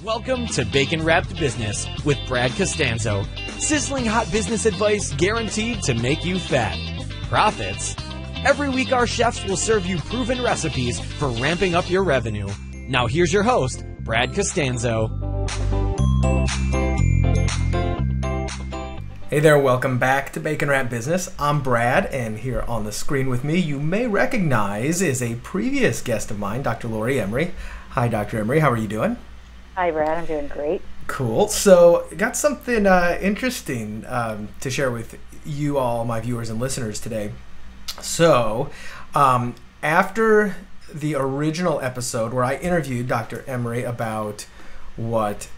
Welcome to Bacon Wrapped Business with Brad Costanzo. Sizzling hot business advice guaranteed to make you fat. Profits? Every week our chefs will serve you proven recipes for ramping up your revenue. Now here's your host, Brad Costanzo. Hey there, welcome back to Bacon Wrapped Business. I'm Brad, and here on the screen with me you may recognize is a previous guest of mine, Dr. Lori Emery. Hi, Dr. Emery. How are you doing? Hi, Brad. I'm doing great. Cool. So, got something interesting to share with you all, my viewers and listeners today. So, after the original episode where I interviewed Dr. Emery about what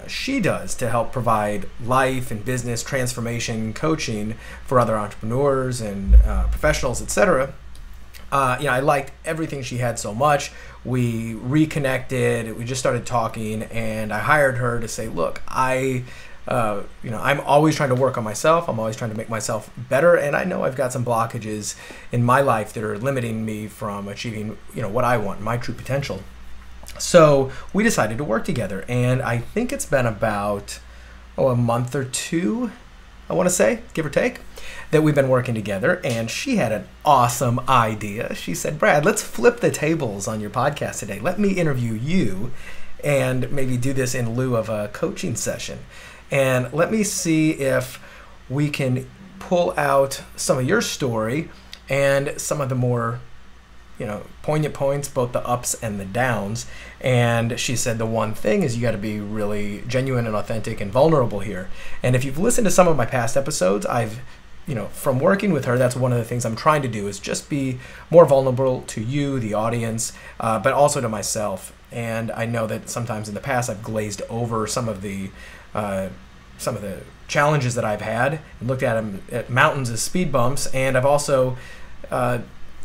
she does to help provide life and business transformation coaching for other entrepreneurs and professionals, etc., I liked everything she had so much. We reconnected. We just started talking, and I hired her to say, "Look, I'm always trying to work on myself. I'm always trying to make myself better, and I know I've got some blockages in my life that are limiting me from achieving, what I want, my true potential." So we decided to work together, and I think it's been about a month or two, I want to say, give or take, that we've been working together, and she had an awesome idea. She said, "Brad, let's flip the tables on your podcast today. Let me interview you and maybe do this in lieu of a coaching session. And let me see if we can pull out some of your story and some of the more poignant points, both the ups and the downs." And she said the one thing is you got to be really genuine and authentic and vulnerable here. And if you've listened to some of my past episodes, I've from working with her, that's one of the things I'm trying to do is just be more vulnerable to you, the audience, but also to myself. And I know that sometimes in the past I've glazed over some of the challenges that I've had and looked at them at mountains as speed bumps, and I've also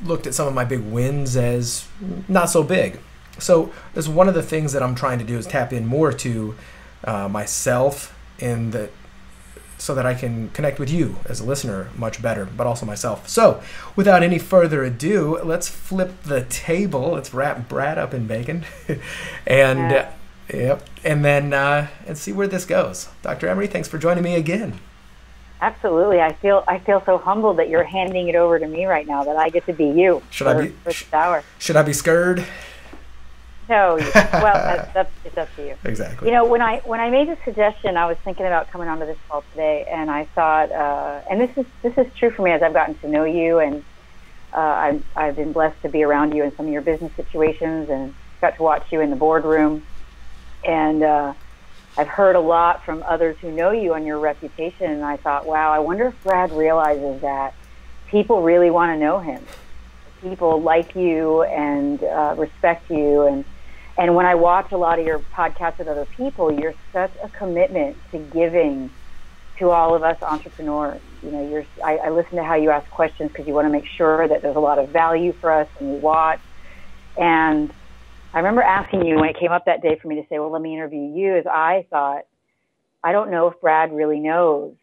looked at some of my big wins as not so big. So that's one of the things that I'm trying to do is tap in more to myself so that I can connect with you as a listener much better, but also myself. So without any further ado, let's flip the table. Let's wrap Brad up in bacon and then and see where this goes. Dr. Emery, thanks for joining me again. Absolutely. I feel so humbled that you're handing it over to me right now, that I get to be you for this hour. Should I be scared? No. Well, it's up to you. Exactly. When I made the suggestion, I was thinking about coming onto this call today, and I thought, and this is true for me as I've gotten to know you, and I've been blessed to be around you in some of your business situations, and got to watch you in the boardroom, and I've heard a lot from others who know you on your reputation, and I thought, wow, I wonder if Brad realizes that people really want to know him. People like you and respect you, and when I watch a lot of your podcasts with other people, you're such a commitment to giving to all of us entrepreneurs. I listen to how you ask questions because you want to make sure that there's a lot of value for us when we watch. And I remember asking you when it came up that day for me to say, well, let me interview you, as I thought, I don't know if Brad really knows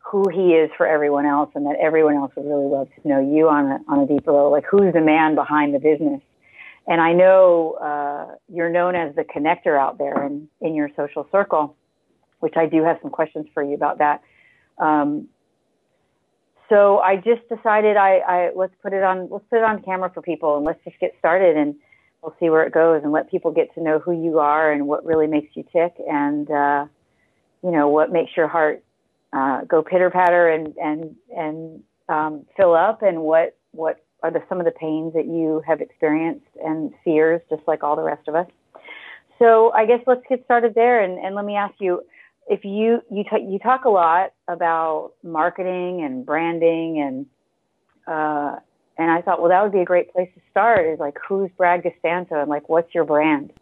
who he is for everyone else, and that everyone else would really love to know you on a deeper level, who's the man behind the business. And I know you're known as the connector out there in your social circle, which I do have some questions for you about that. So I just decided let's put it on camera for people, and let's just get started, and we'll see where it goes, and let people get to know who you are and what really makes you tick, and what makes your heart go pitter patter and fill up, and what are some of the pains that you have experienced and fears, just like all the rest of us. So I guess let's get started there, and let me ask you, if you talk a lot about marketing and branding, and I thought, well, that would be a great place to start, is who's Brad Costanzo, and what's your brand?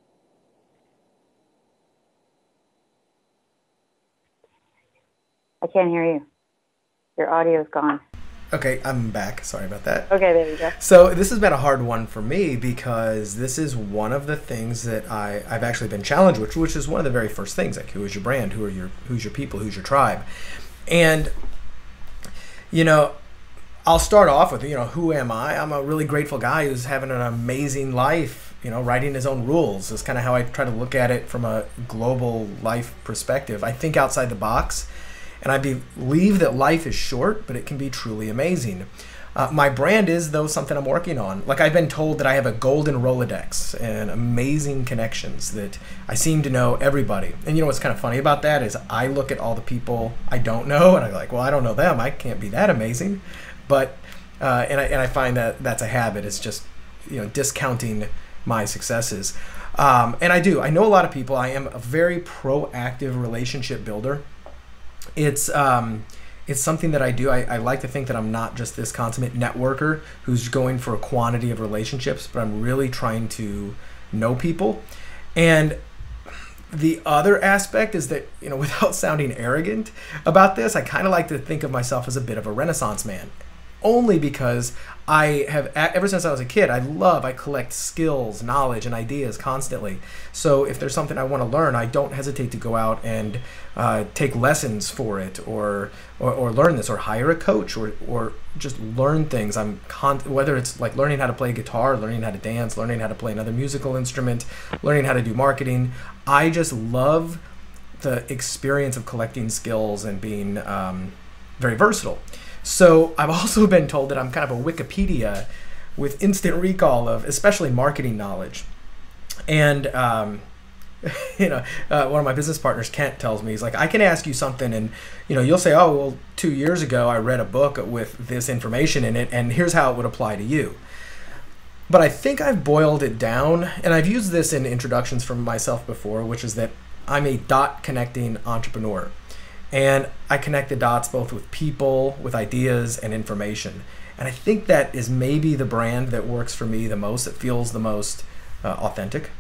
I can't hear you. Your audio's gone. Okay, I'm back. Sorry about that. Okay, there you go. So this has been a hard one for me because this is one of the things that I've actually been challenged with, which is one of the very first things, who is your brand? Who's your people? Who's your tribe? And, I'll start off with, who am I? I'm a really grateful guy who's having an amazing life writing his own rules is kind of how I try to look at it from a global life perspective. I think outside the box, and I believe that life is short, but it can be truly amazing. My brand is, though, something I'm working on. Like, I've been told that I have a golden Rolodex and amazing connections, that I seem to know everybody. And what's kind of funny about that is I look at all the people I don't know, and I'm like, well, I don't know them. I can't be that amazing. But, and I find that that's a habit. It's just, discounting my successes. And I know a lot of people. I am a very proactive relationship builder. It's something that I do. I like to think that I'm not just this consummate networker who's going for a quantity of relationships, but I'm really trying to know people. And the other aspect is that, without sounding arrogant about this, I kind of like to think of myself as a bit of a Renaissance man. Only because I have, ever since I was a kid, I collect skills, knowledge, and ideas constantly. So if there's something I want to learn, I don't hesitate to go out and take lessons for it, or learn this, or hire a coach, or just learn things. Whether it's like learning how to play guitar, learning how to dance, learning how to play another musical instrument, learning how to do marketing. I just love the experience of collecting skills and being very versatile. So I've also been told that I'm kind of a Wikipedia with instant recall of especially marketing knowledge. And, one of my business partners, Kent, tells me, he's like, I can ask you something and, you'll say, oh, well, 2 years ago I read a book with this information in it and here's how it would apply to you. But I think I've boiled it down, and I've used this in introductions from myself before, which is that I'm a dot connecting entrepreneur. And I connect the dots both with people, with ideas, and information. And I think that is maybe the brand that works for me the most, that feels the most authentic.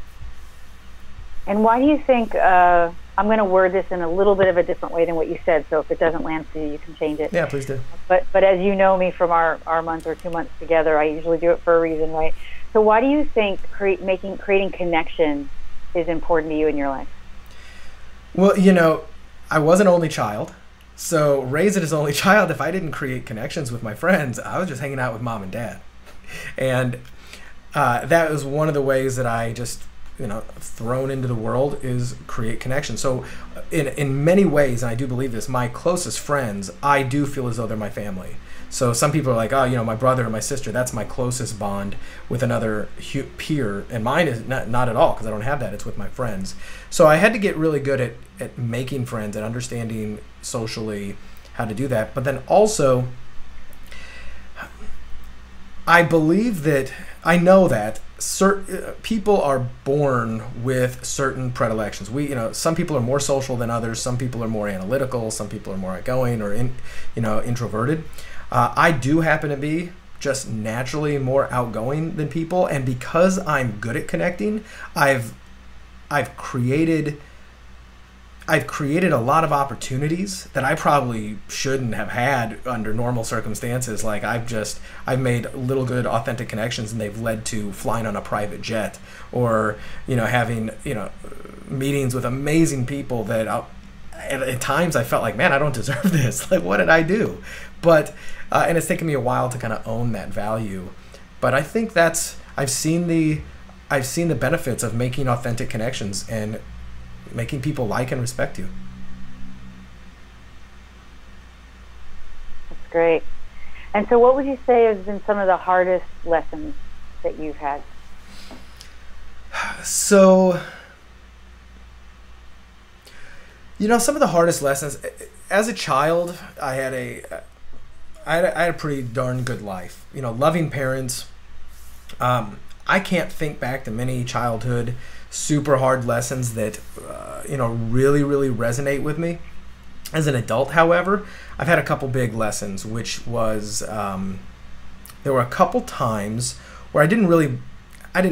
And why do you think, I'm going to word this in a little bit of a different way than what you said, so if it doesn't land for you, you can change it. Yeah, please do. But as you know me from our month or 2 months together, I usually do it for a reason, right? So why do you think creating connection is important to you in your life? Well, I was an only child, so raised as an only child, if I didn't create connections with my friends, I was just hanging out with mom and dad. And that was one of the ways that I just, thrown into the world, is create connections. So in many ways, and I do believe this, my closest friends, I do feel as though they're my family. So some people are like, oh, my brother or my sister, that's my closest bond with another peer. And mine is not at all, because I don't have that. It's with my friends. So I had to get really good at making friends and understanding socially how to do that. But then also, I believe that, I know that certain people are born with certain predilections. Some people are more social than others. Some people are more analytical. Some people are more outgoing or introverted. I do happen to be just naturally more outgoing than people, and because I'm good at connecting, I've created a lot of opportunities that I probably shouldn't have had under normal circumstances. Like I've made little good authentic connections, and they've led to flying on a private jet, or having meetings with amazing people that at times I felt like, man, I don't deserve this. Like, what did I do? But and it's taken me a while to kind of own that value. But I think I've seen the benefits of making authentic connections and making people like and respect you. That's great. And so what would you say has been some of the hardest lessons that you've had? So, some of the hardest lessons, as a child, I had a pretty darn good life. Loving parents. I can't think back to many childhood super hard lessons that really, really resonate with me. As an adult, however, I've had a couple big lessons, which was there were a couple times where I didn't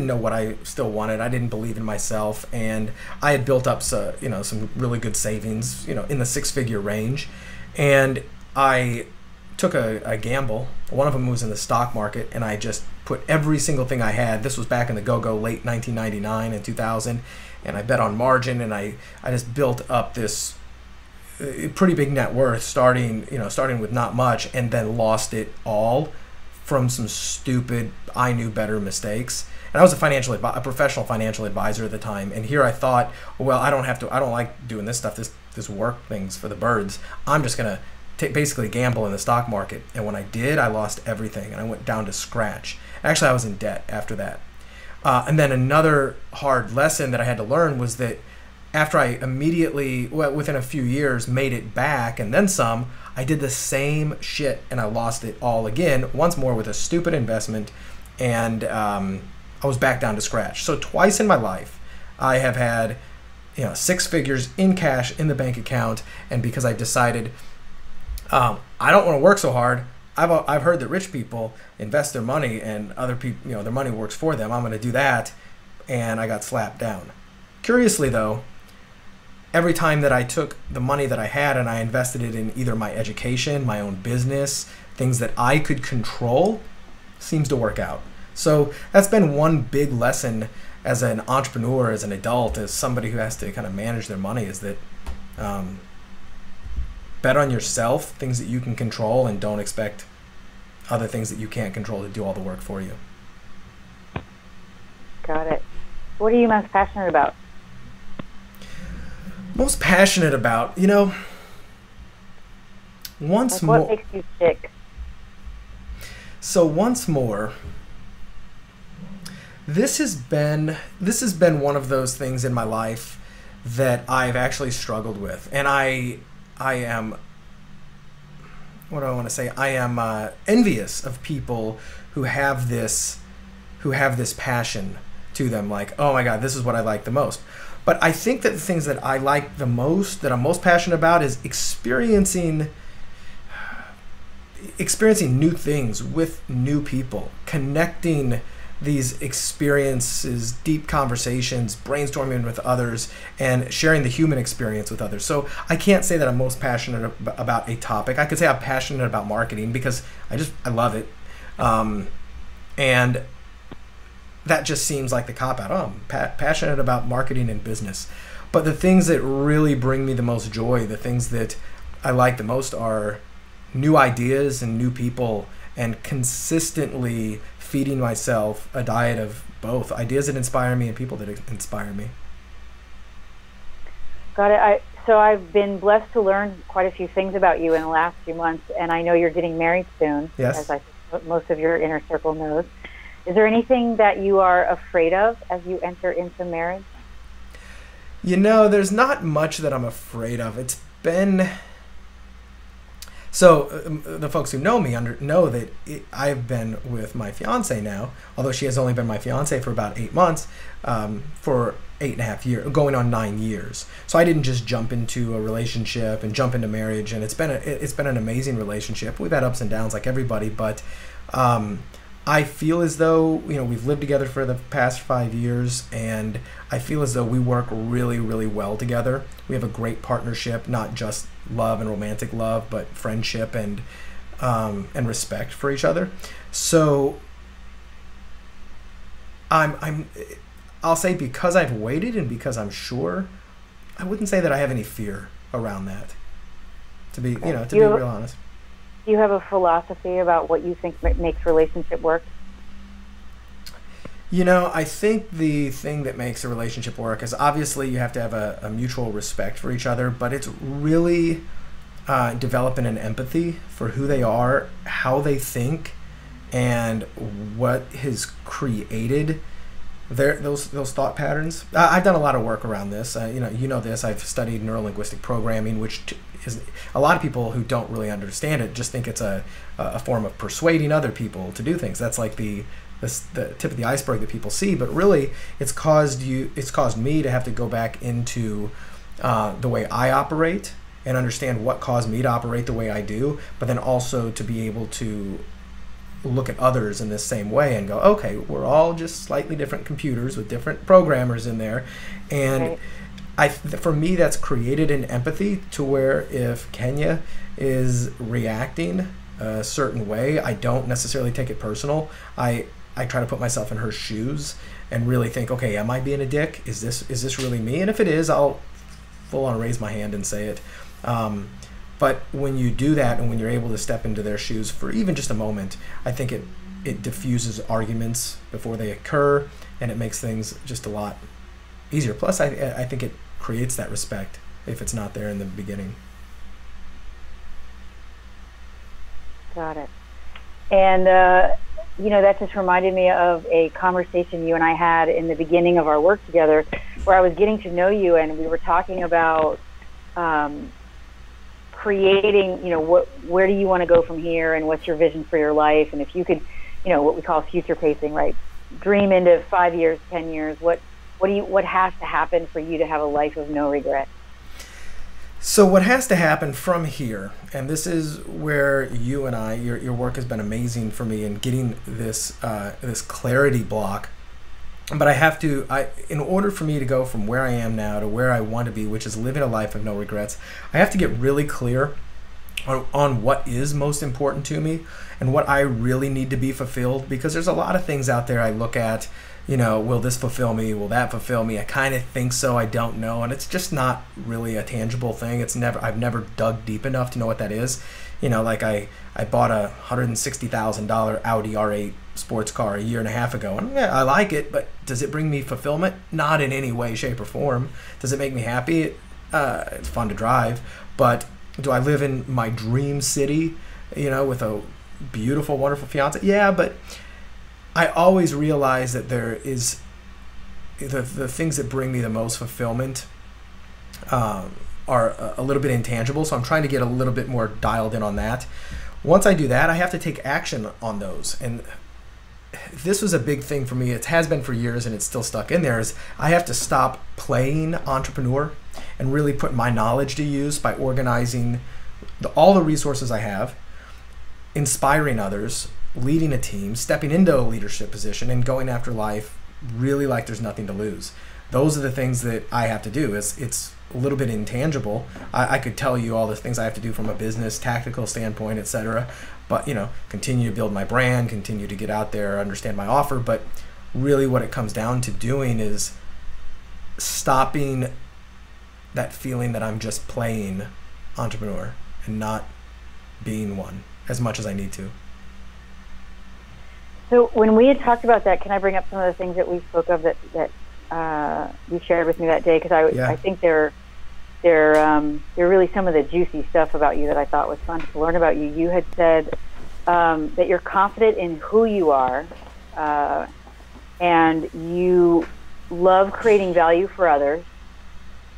know what I still wanted. I didn't believe in myself, and I had built up some really good savings, in the six-figure range, and I took a gamble. One of them was in the stock market, and I just put every single thing I had. This was back in the go-go late 1999 and 2000, and I bet on margin, and I just built up this pretty big net worth, starting with not much, and then lost it all from some stupid I knew better mistakes. And I was a professional financial advisor at the time. And here I thought, well, I don't like doing this stuff, this work things for the birds. I'm just going to basically gamble in the stock market. And when I did, I lost everything and I went down to scratch. Actually, I was in debt after that. And then another hard lesson that I had to learn was that after I immediately, within a few years, made it back and then some, I did the same shit and I lost it all again, once more with a stupid investment, and I was back down to scratch. So twice in my life, I have had 6 figures in cash in the bank account, and because I decided I don't want to work so hard, I've heard that rich people invest their money and other people, their money works for them. I'm going to do that, and I got slapped down. Curiously, though, every time that I took the money that I had and I invested it in either my education, my own business, things that I could control, seems to work out. So that's been one big lesson as an entrepreneur, as an adult, as somebody who has to kind of manage their money, is that bet on yourself, things that you can control, and don't expect other things that you can't control to do all the work for you. Got it. What are you most passionate about? Most passionate about, once more. What makes you tick? So once more, this has been one of those things in my life that I've actually struggled with, and I am, what do I want to say? I am envious of people who have this passion to them. Like, oh my God, this is what I like the most. But I think that the things that I like the most, that I'm most passionate about, is experiencing new things with new people, connecting these experiences, deep conversations, brainstorming with others, and sharing the human experience with others. So I can't say that I'm most passionate about a topic. I could say I'm passionate about marketing because I love it. And that just seems like the cop-out. Oh, I'm passionate about marketing and business. But the things that really bring me the most joy, the things that I like the most, are new ideas and new people, and consistently feeding myself a diet of both ideas that inspire me and people that inspire me. Got it. So I've been blessed to learn quite a few things about you in the last few months, and I know you're getting married soon, yes, as most of your inner circle knows. Is there anything that you are afraid of as you enter into marriage? There's not much that I'm afraid of. It's been... So the folks who know me know that I've been with my fiance now, although she has only been my fiance for about 8 months, for 8.5 years, going on 9 years. So I didn't just jump into a relationship and jump into marriage, and it's been an amazing relationship. We've had ups and downs like everybody, but I feel as though we've lived together for the past 5 years, and I feel as though we work really, really well together. We have a great partnership, not just love and romantic love, but friendship and respect for each other. So I'll say, because I've waited and because I'm sure, I wouldn't say that I have any fear around that. To be be real honest. Do you have a philosophy about what you think makes relationship work? I think the thing that makes a relationship work is, obviously you have to have a mutual respect for each other, but it's really developing an empathy for who they are, how they think, and what has created those thought patterns. I've done a lot of work around this. This. I've studied neurolinguistic programming, which is, a lot of people who don't really understand it just think it's a form of persuading other people to do things. That's like the tip of the iceberg that people see, but really it's caused me to have to go back into the way I operate and understand what caused me to operate the way I do, but then also to be able to look at others in this same way and go, okay, we're all just slightly different computers with different programmers in there. And right. For me, that's created an empathy to where if Kenya is reacting a certain way, I don't necessarily take it personal. I try to put myself in her shoes and really think, okay, am I being a dick? Is this really me? And if it is, I'll full on raise my hand and say it. But when you do that, and when you're able to step into their shoes for even just a moment, I think it diffuses arguments before they occur, and it makes things just a lot easier. Plus, I think it creates that respect if it's not there in the beginning. Got it. And, that just reminded me of a conversation you and I had in the beginning of our work together, where I was getting to know you, and we were talking about creating, where do you want to go from here, and what's your vision for your life, and if you could, what we call future pacing, right? Dream into 5 years, 10 years. What has to happen for you to have a life of no regret? So what has to happen from here, and this is where you and I, your work has been amazing for me in getting this this clarity block. But in order for me to go from where I am now to where I want to be, which is living a life of no regrets, I have to get really clear on what is most important to me and what I really need to be fulfilled. Because there's a lot of things out there I look at, will this fulfill me? Will that fulfill me? I kind of think so. I don't know. And it's just not really a tangible thing. I've never dug deep enough to know what that is. Like I bought a $160,000 Audi R8 sports car a year and a half ago. And yeah, I like it, but does it bring me fulfillment? Not in any way, shape, or form. Does it make me happy? It's fun to drive. But do I live in my dream city, with a beautiful, wonderful fiance? Yeah, but I always realize that there is the things that bring me the most fulfillment are a little bit intangible. So I'm trying to get a little bit more dialed in on that. Once I do that, I have to take action on those. And this was a big thing for me. It has been for years, and it's still stuck in there. Is I have to stop playing entrepreneur and really put my knowledge to use by organizing all the resources I have, inspiring others, leading a team, stepping into a leadership position, and going after life really like there's nothing to lose. Those are the things that I have to do. It's a little bit intangible. I could tell you all the things I have to do from a business, tactical standpoint, etc. But, continue to build my brand, continue to get out there, understand my offer. But really what it comes down to doing is stopping that feeling that I'm just playing entrepreneur and not being one as much as I need to. So when we had talked about that, can I bring up some of the things that we spoke of that you shared with me that day? Because I think they're really some of the juicy stuff about you that I thought was fun to learn about you. You had said that you're confident in who you are, and you love creating value for others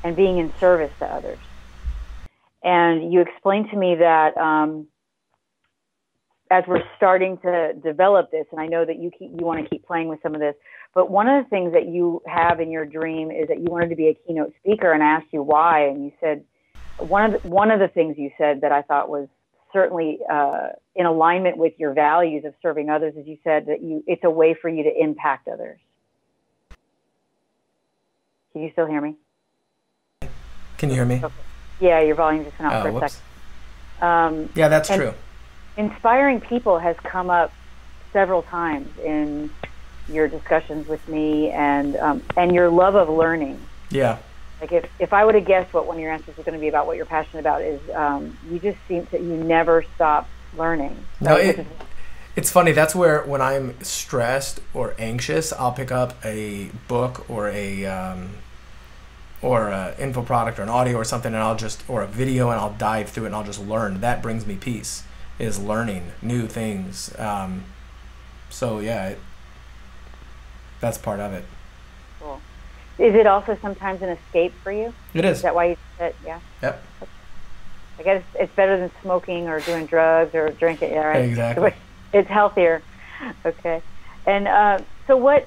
and being in service to others. And you explained to me that as we're starting to develop this, and I know that you want to keep playing with some of this, but one of the things that you have in your dream is that you wanted to be a keynote speaker, and I asked you why, and you said one of the things you said that I thought was certainly in alignment with your values of serving others is you said that it's a way for you to impact others. Can you still hear me? Can you hear me? Okay. Yeah, your volume just went out for a second. Yeah, that's true. Inspiring people has come up several times in your discussions with me, and your love of learning. Yeah. Like if I would have guessed what one of your answers was going to be about what you're passionate about is you just seem to, you never stop learning. No, it's funny. That's where when I'm stressed or anxious, I'll pick up a book or a info product or an audio or something, and or a video, and I'll dive through it and I'll just learn. That brings me peace, is learning new things. So yeah, that's part of it. Cool. Is it also sometimes an escape for you? It is. Is that why you said, yeah? Yep. I guess it's better than smoking or doing drugs or drinking, yeah, right? Exactly. It's healthier. Okay. And so what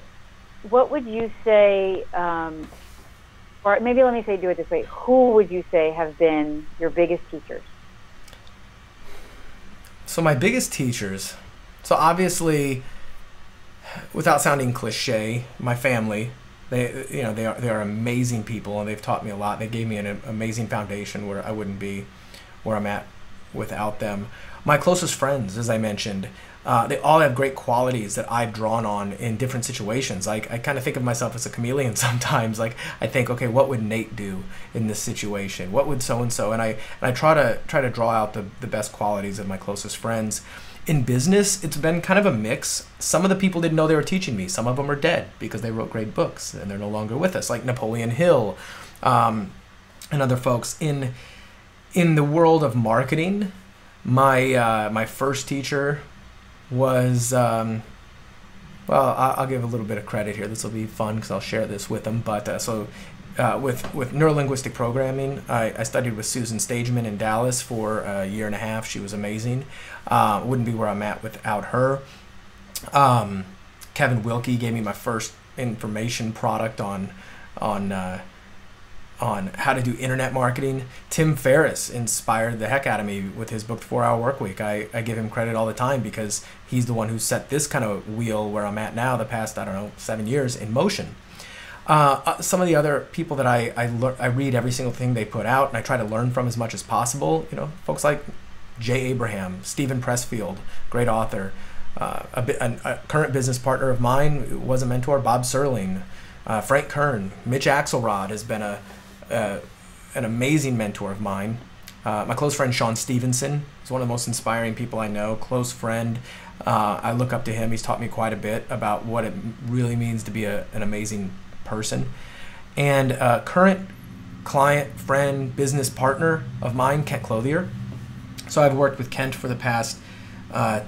would you say, or maybe let me say, do it this way. Who would you say have been your biggest teachers? So my biggest teachers, so obviously, without sounding cliche, my family, they are amazing people, and they've taught me a lot. They gave me an amazing foundation where I wouldn't be where I'm at without them. My closest friends, as I mentioned, they all have great qualities that I've drawn on in different situations. Like, I kind of think of myself as a chameleon sometimes. Like, I think, okay, what would Nate do in this situation? What would so-and-so? And I try to draw out the best qualities of my closest friends. in business, it's been kind of a mix. Some of the people didn't know they were teaching me. Some of them are dead because they wrote great books and they're no longer with us, like Napoleon Hill, and other folks. In the world of marketing, my first teacher was, well, I'll give a little bit of credit here. This will be fun because I'll share this with them. But with neurolinguistic programming, I studied with Susan Stageman in Dallas for a year and a half. She was amazing. Wouldn't be where I'm at without her. Kevin Wilkie gave me my first information product on how to do internet marketing. Tim Ferriss inspired the heck out of me with his book, The 4-Hour Workweek. I give him credit all the time because he's the one who set this kind of wheel where I'm at now, the past, 7 years, in motion. Some of the other people that I read every single thing they put out, and I try to learn from as much as possible. Folks like Jay Abraham, Stephen Pressfield, great author. A current business partner of mine was a mentor, Bob Serling. Frank Kern, Mitch Axelrod has been an amazing mentor of mine. My close friend Sean Stevenson is one of the most inspiring people I know, close friend. I look up to him. He's taught me quite a bit about what it really means to be an amazing person. And current client, friend, business partner of mine, Kent Clothier. So I've worked with Kent for the past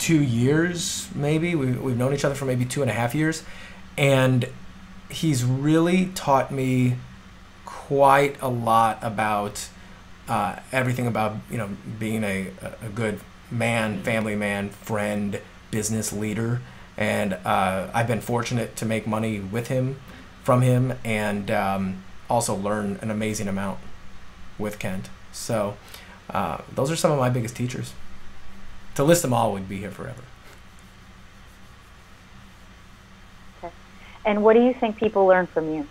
2 years, maybe. We've known each other for maybe 2.5 years. And he's really taught me quite a lot about everything about being a good man, family man, friend, business leader. And I've been fortunate to make money with him, from him, and also learn an amazing amount with Kent. So those are some of my biggest teachers. To list them all, we'd be here forever. Okay. And what do you think people learn from you?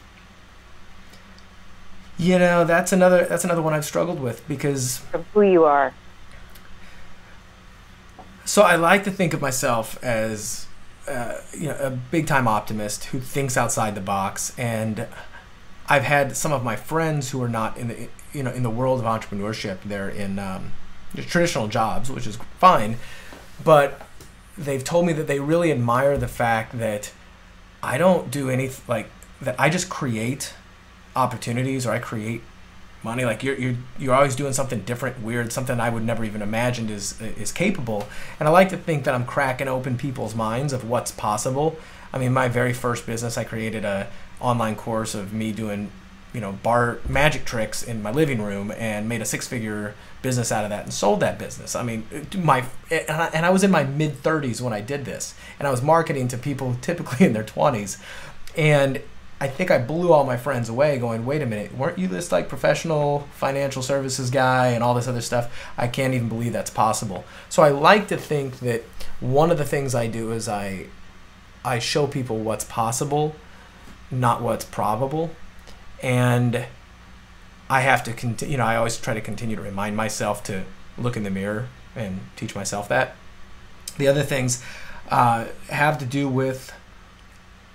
That's another one I've struggled with, because from who you are. So I like to think of myself as a big time optimist who thinks outside the box, and I've had some of my friends who are not in the in the world of entrepreneurship. They're in traditional jobs, which is fine, but they've told me that they really admire the fact that I don't do anything, like that I just create opportunities, or I create money. Like you're always doing something different, weird, something I would never even imagined is capable. And I like to think that I'm cracking open people's minds of what's possible. I mean, my very first business, I created a online course of me doing bar magic tricks in my living room, and made a 6-figure business out of that, and sold that business. I mean, and I was in my mid-30s when I did this, and I was marketing to people typically in their 20s, and I think I blew all my friends away going, wait a minute, weren't you this like professional financial services guy and all this other stuff? I can't even believe that's possible. So I like to think that one of the things I do is I show people what's possible, not what's probable. And I have to continue, I always try to continue to remind myself to look in the mirror and teach myself that. The other things have to do with,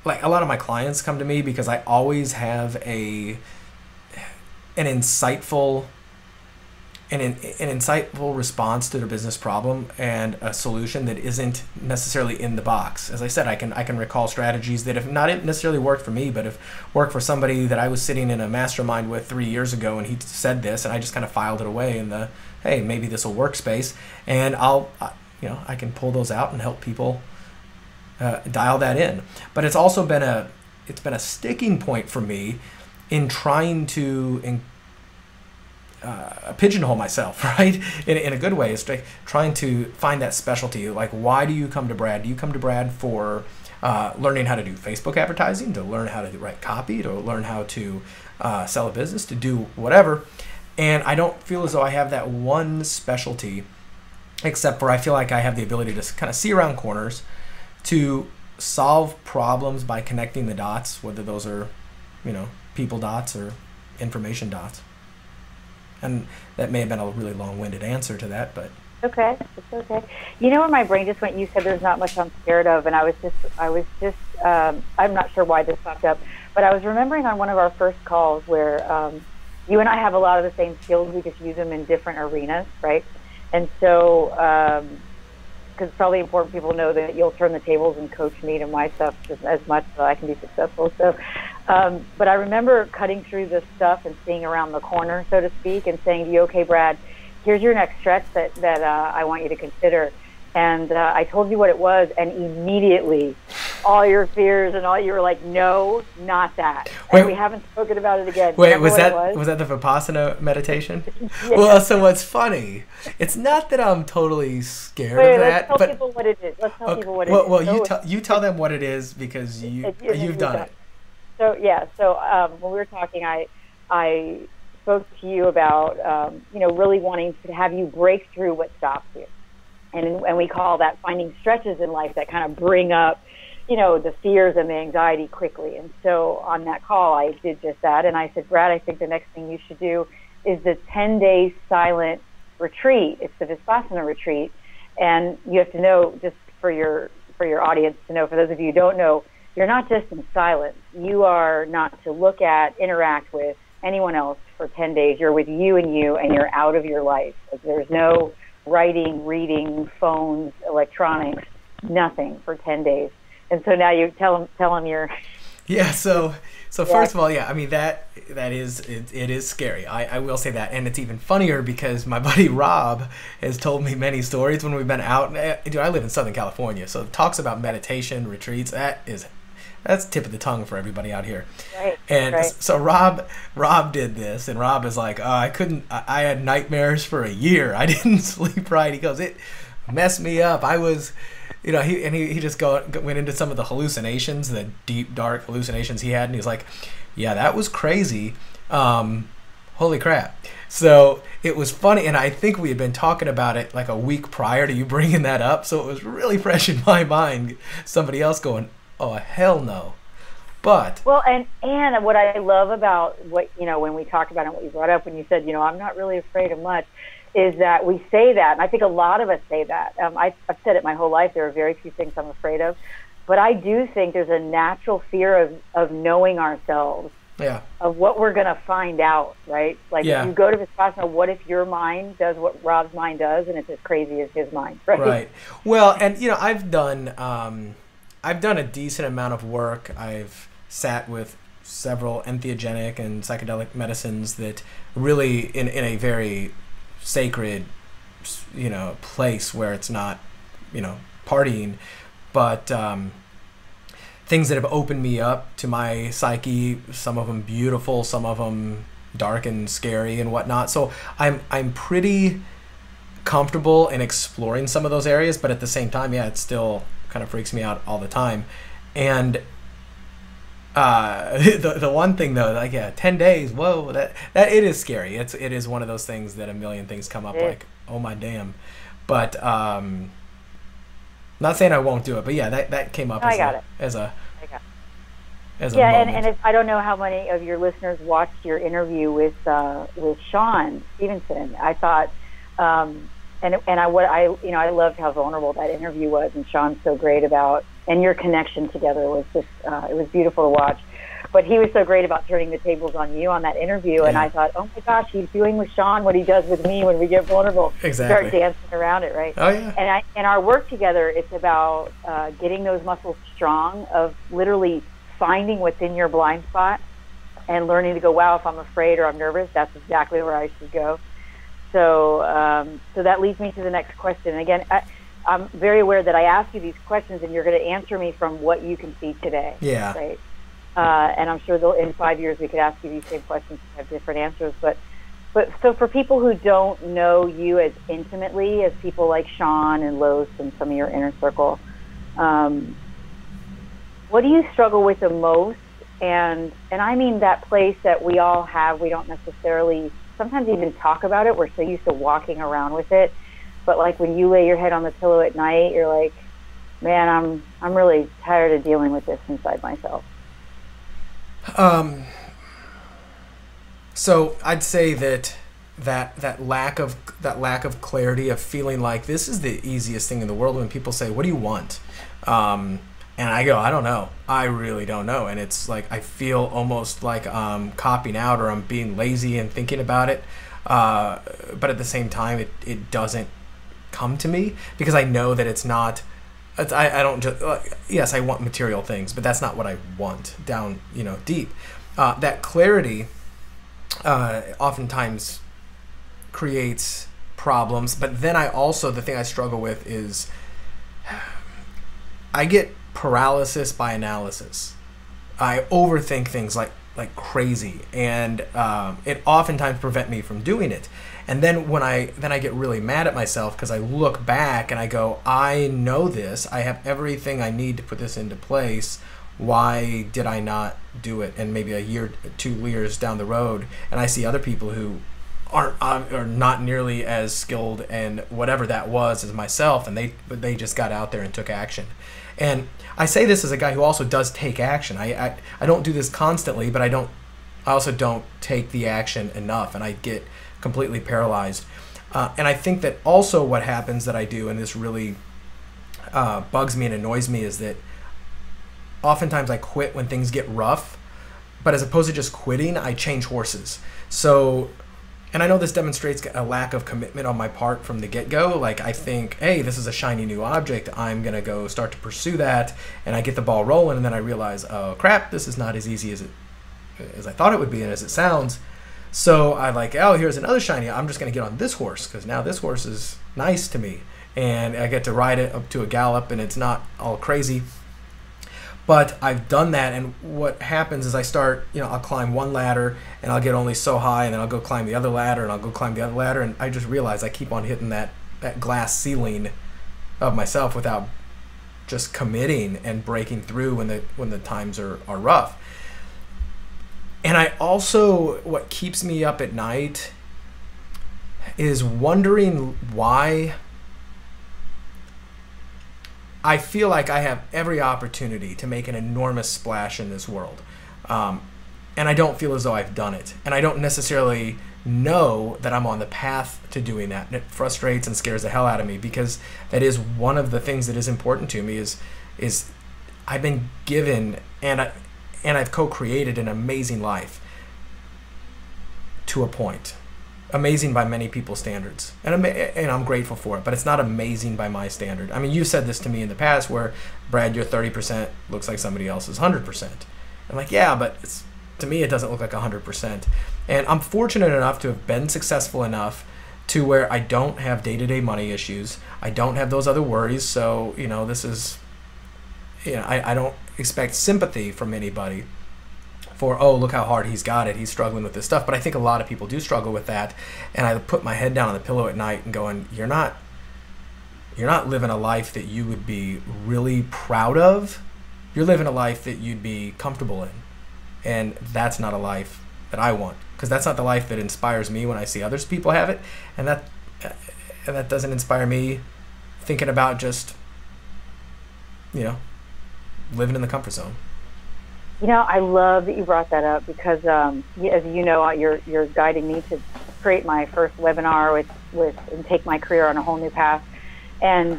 like, a lot of my clients come to me because I always have an insightful response to their business problem, and a solution that isn't necessarily in the box. As I said, I can recall strategies that have not necessarily worked for me, but have worked for somebody that I was sitting in a mastermind with 3 years ago, and he said this, and I just kind of filed it away in the, hey, maybe this will work space, and I can pull those out and help people dial that in. But it's also been a sticking point for me in trying to pigeonhole myself, right? In a good way. It's like trying to find that specialty. Like, why do you come to Brad? Do you come to Brad for learning how to do Facebook advertising, to learn how to write copy, to learn how to sell a business, to do whatever? And I don't feel as though I have that one specialty, except for I feel like I have the ability to kind of see around corners, to solve problems by connecting the dots, whether those are, people dots or information dots. And that may have been a really long-winded answer to that, but okay, it's okay. Where my brain just went, you said there's not much I'm scared of, and I was just I'm not sure why this popped up, but I was remembering on one of our first calls where you and I have a lot of the same skills, we just use them in different arenas, right? And so because it's probably important people know that you'll turn the tables and coach me to my stuff just as much so I can be successful. So, but I remember cutting through this stuff and seeing around the corner, so to speak, and saying to you, okay, Brad, here's your next stretch that I want you to consider. And I told you what it was, and immediately all your fears and all, you were like, no, not that. And we haven't spoken about it again. Wait, was that the Vipassana meditation? Yeah. Well, so what's funny, it's not that I'm totally scared of that. Let's tell people what it is. Let's tell people what it is. Well, you tell them what it is because you've done it. So, when we were talking, I spoke to you about, really wanting to have you break through what stops you. And we call that finding stretches in life that kind of bring up, the fears and the anxiety quickly. And so on that call, I did just that. And I said, Brad, I think the next thing you should do is the 10-day silent retreat. It's the Vipassana retreat. And you have to know, just for your audience to know, for those of you who don't know, you're not just in silence. You are not to look at, interact with anyone else for 10 days. You're with you, and you're out of your life. Like, there's no writing, reading, phones, electronics, nothing for 10 days. And so now you tell them you're... Yeah, so first of all, yeah, I mean, that is, it is scary. I will say that. And it's even funnier because my buddy Rob has told me many stories when we've been out. Dude, I live in Southern California, so talks about meditation, retreats, that's tip of the tongue for everybody out here. Right. And right. So Rob did this, and Rob is like, I had nightmares for a year. I didn't sleep right. He goes, it messed me up. I was, he just went into some of the hallucinations, the deep, dark hallucinations he had, and he's like, yeah, that was crazy. Holy crap. So it was funny, and I think we had been talking about it like a week prior to you bringing that up, so it was really fresh in my mind, somebody else going, oh, hell no. But well, and what I love about what, when we talked about it, what you brought up when you said, I'm not really afraid of much, is that we say that, and I think a lot of us say that. I've said it my whole life. There are very few things I'm afraid of, but I do think there's a natural fear of knowing ourselves, of what we're going to find out, right? Like, if you go to Vipassana, what if your mind does what Rob's mind does, and it's as crazy as his mind, right? Right. Well, and I've done a decent amount of work. I've sat with several entheogenic and psychedelic medicines that really, in a very sacred, place where it's not, partying, but things that have opened me up to my psyche. Some of them beautiful, some of them dark and scary and whatnot. So I'm pretty comfortable in exploring some of those areas, but at the same time, it still kind of freaks me out all the time. And the one thing though, 10 days, whoa, that it is scary. It is one of those things that a million things come up like, oh my damn. But not saying I won't do it, but that came up as a moment. And I don't know how many of your listeners watched your interview with Sean Stevenson. I thought I loved how vulnerable that interview was, and Sean's so great about, and your connection together was just, it was beautiful to watch. But he was so great about turning the tables on you on that interview, and I thought, oh my gosh, he's doing with Sean what he does with me when we get vulnerable. Exactly. Start dancing around it, right? Oh yeah. And our work together, it's about getting those muscles strong, of literally finding what's in your blind spot and learning to go, wow, if I'm afraid or I'm nervous, that's exactly where I should go. So that leads me to the next question. And again, I'm very aware that I ask you these questions, and you're going to answer me from what you can see today. Yeah. Right. And I'm sure in 5 years we could ask you these same questions and have different answers. But so for people who don't know you as intimately as people like Sean and Los and some of your inner circle, what do you struggle with the most? And I mean that place that we all have. We don't necessarily sometimes even talk about it. We're so used to walking around with it. But like when you lay your head on the pillow at night, you're like, man, I'm really tired of dealing with this inside myself. So I'd say that lack of clarity, of feeling like this is the easiest thing in the world, when people say, what do you want? And I go, I don't know. I really don't know. And it's like I feel almost like I'm copping out, or I'm being lazy and thinking about it. But at the same time, it doesn't come to me, because I know that it's not. I don't just. Yes, I want material things, but that's not what I want down, deep. That clarity oftentimes creates problems. But then the thing I struggle with is I get paralysis by analysis. I overthink things like crazy, and it oftentimes prevent me from doing it. And then when I get really mad at myself, because I look back and I go, I know this, I have everything I need to put this into place. Why did I not do it? And maybe a year, 2 years down the road, and I see other people who are not nearly as skilled and whatever that was as myself, and they just got out there and took action. And I say this as a guy who also does take action. I don't do this constantly, but I also don't take the action enough, and I get completely paralyzed. And I think that also what happens that I do, and this really bugs me and annoys me, is that oftentimes I quit when things get rough, but as opposed to just quitting, I change horses. So, and I know this demonstrates a lack of commitment on my part from the get-go. Like, I think, hey, this is a shiny new object, I'm going to go start to pursue that, and I get the ball rolling, and then I realize, oh crap, this is not as easy as I thought it would be and as it sounds. So I here's another shiny, I'm just going to get on this horse, because now this horse is nice to me, and I get to ride it up to a gallop, and it's not all crazy. But I've done that, and what happens is I start, I'll climb one ladder, and I'll get only so high, and then I'll go climb the other ladder, and I'll go climb the other ladder, and I just realize I keep on hitting that glass ceiling of myself without just committing and breaking through when the times are rough. And I also, what keeps me up at night is wondering why I feel like I have every opportunity to make an enormous splash in this world. And I don't feel as though I've done it. And I don't necessarily know that I'm on the path to doing that. And it frustrates and scares the hell out of me, because that is one of the things that is important to me is I've been given and I've co-created an amazing life to a point. Amazing by many people's standards, and I'm grateful for it, but it's not amazing by my standard. I mean, you said this to me in the past, where, Brad, your 30% looks like somebody else's 100%. I'm like, yeah, but to me it doesn't look like 100%. And I'm fortunate enough to have been successful enough to where I don't have day-to-day money issues. I don't have those other worries. So this is, I don't expect sympathy from anybody for, oh, look how hard he's got it, he's struggling with this stuff. But I think a lot of people do struggle with that, and I put my head down on the pillow at night and going, you're not living a life that you would be really proud of. You're living a life that you'd be comfortable in, and that's not a life that I want, because that's not the life that inspires me when I see others people have it, and that doesn't inspire me thinking about just living in the comfort zone. I love that you brought that up, because as you know, you're guiding me to create my first webinar and take my career on a whole new path. And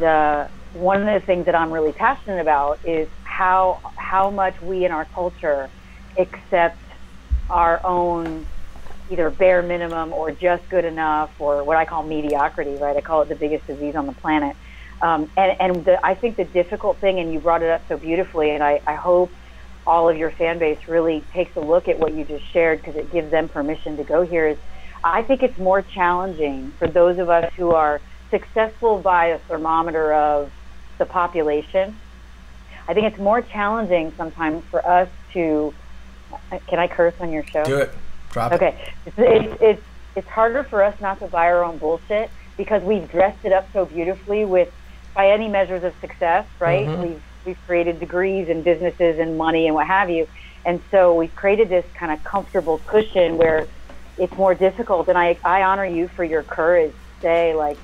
one of the things that I'm really passionate about is how much we in our culture accept our own either bare minimum or just good enough, or what I call mediocrity, right? I call it the biggest disease on the planet. I think the difficult thing, and you brought it up so beautifully, and I hope all of your fan base really takes a look at what you just shared, because it gives them permission to go here, is I think it's more challenging for those of us who are successful by a thermometer of the population. I think it's more challenging sometimes for us to, can I curse on your show? Do it. Drop it. Okay. It's harder for us not to buy our own bullshit, because we've dressed it up so beautifully by any measures of success, right? Mm-hmm. We've created degrees and businesses and money and what have you. And so we've created this kind of comfortable cushion where it's more difficult. And I honor you for your courage to say, like,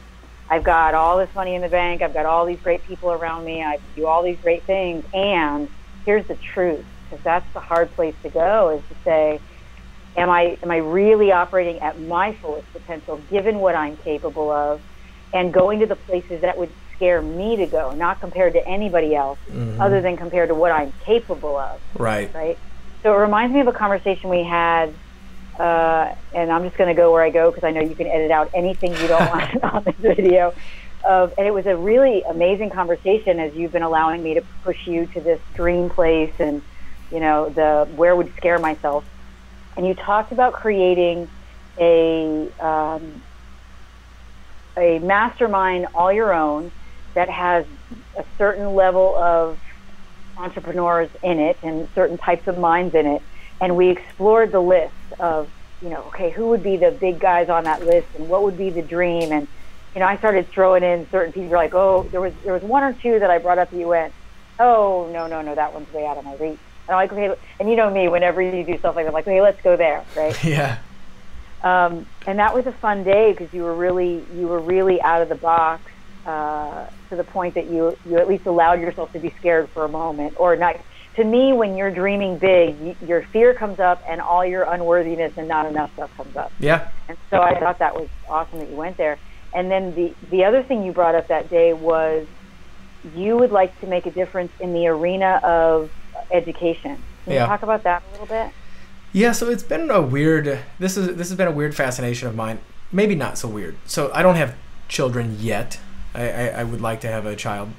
I've got all this money in the bank, I've got all these great people around me, I do all these great things, and here's the truth, because that's the hard place to go, is to say, am I really operating at my fullest potential, given what I'm capable of, and going to the places that would scare me to go, not compared to anybody else, other than compared to what I'm capable of. Right. So it reminds me of a conversation we had, and I'm just going to go where I go, because I know you can edit out anything you don't want on this video. and it was a really amazing conversation as you've been allowing me to push you to this dream place and, you know, the where would scare myself. And you talked about creating a mastermind all your own that has a certain level of entrepreneurs in it and certain types of minds in it. And we explored the list of, you know, okay, who would be the big guys on that list and what would be the dream? And, you know, I started throwing in certain people like, oh, there was one or two that I brought up that you went, oh, no, that one's way out of my reach. And I'm like, okay, and you know me, whenever you do stuff like that, I'm like, okay, let's go there, right? Yeah. And that was a fun day because you were really out of the box to the point that you at least allowed yourself to be scared for a moment. Or not. To me, when you're dreaming big, your fear comes up and all your unworthiness and not enough stuff comes up. Yeah. And so I thought that was awesome that you went there. And then the other thing you brought up that day was you would like to make a difference in the arena of education. Can you talk about that a little bit? Yeah, so it's been a weird, this has been a weird fascination of mine. Maybe not so weird. So I don't have children yet. I would like to have a child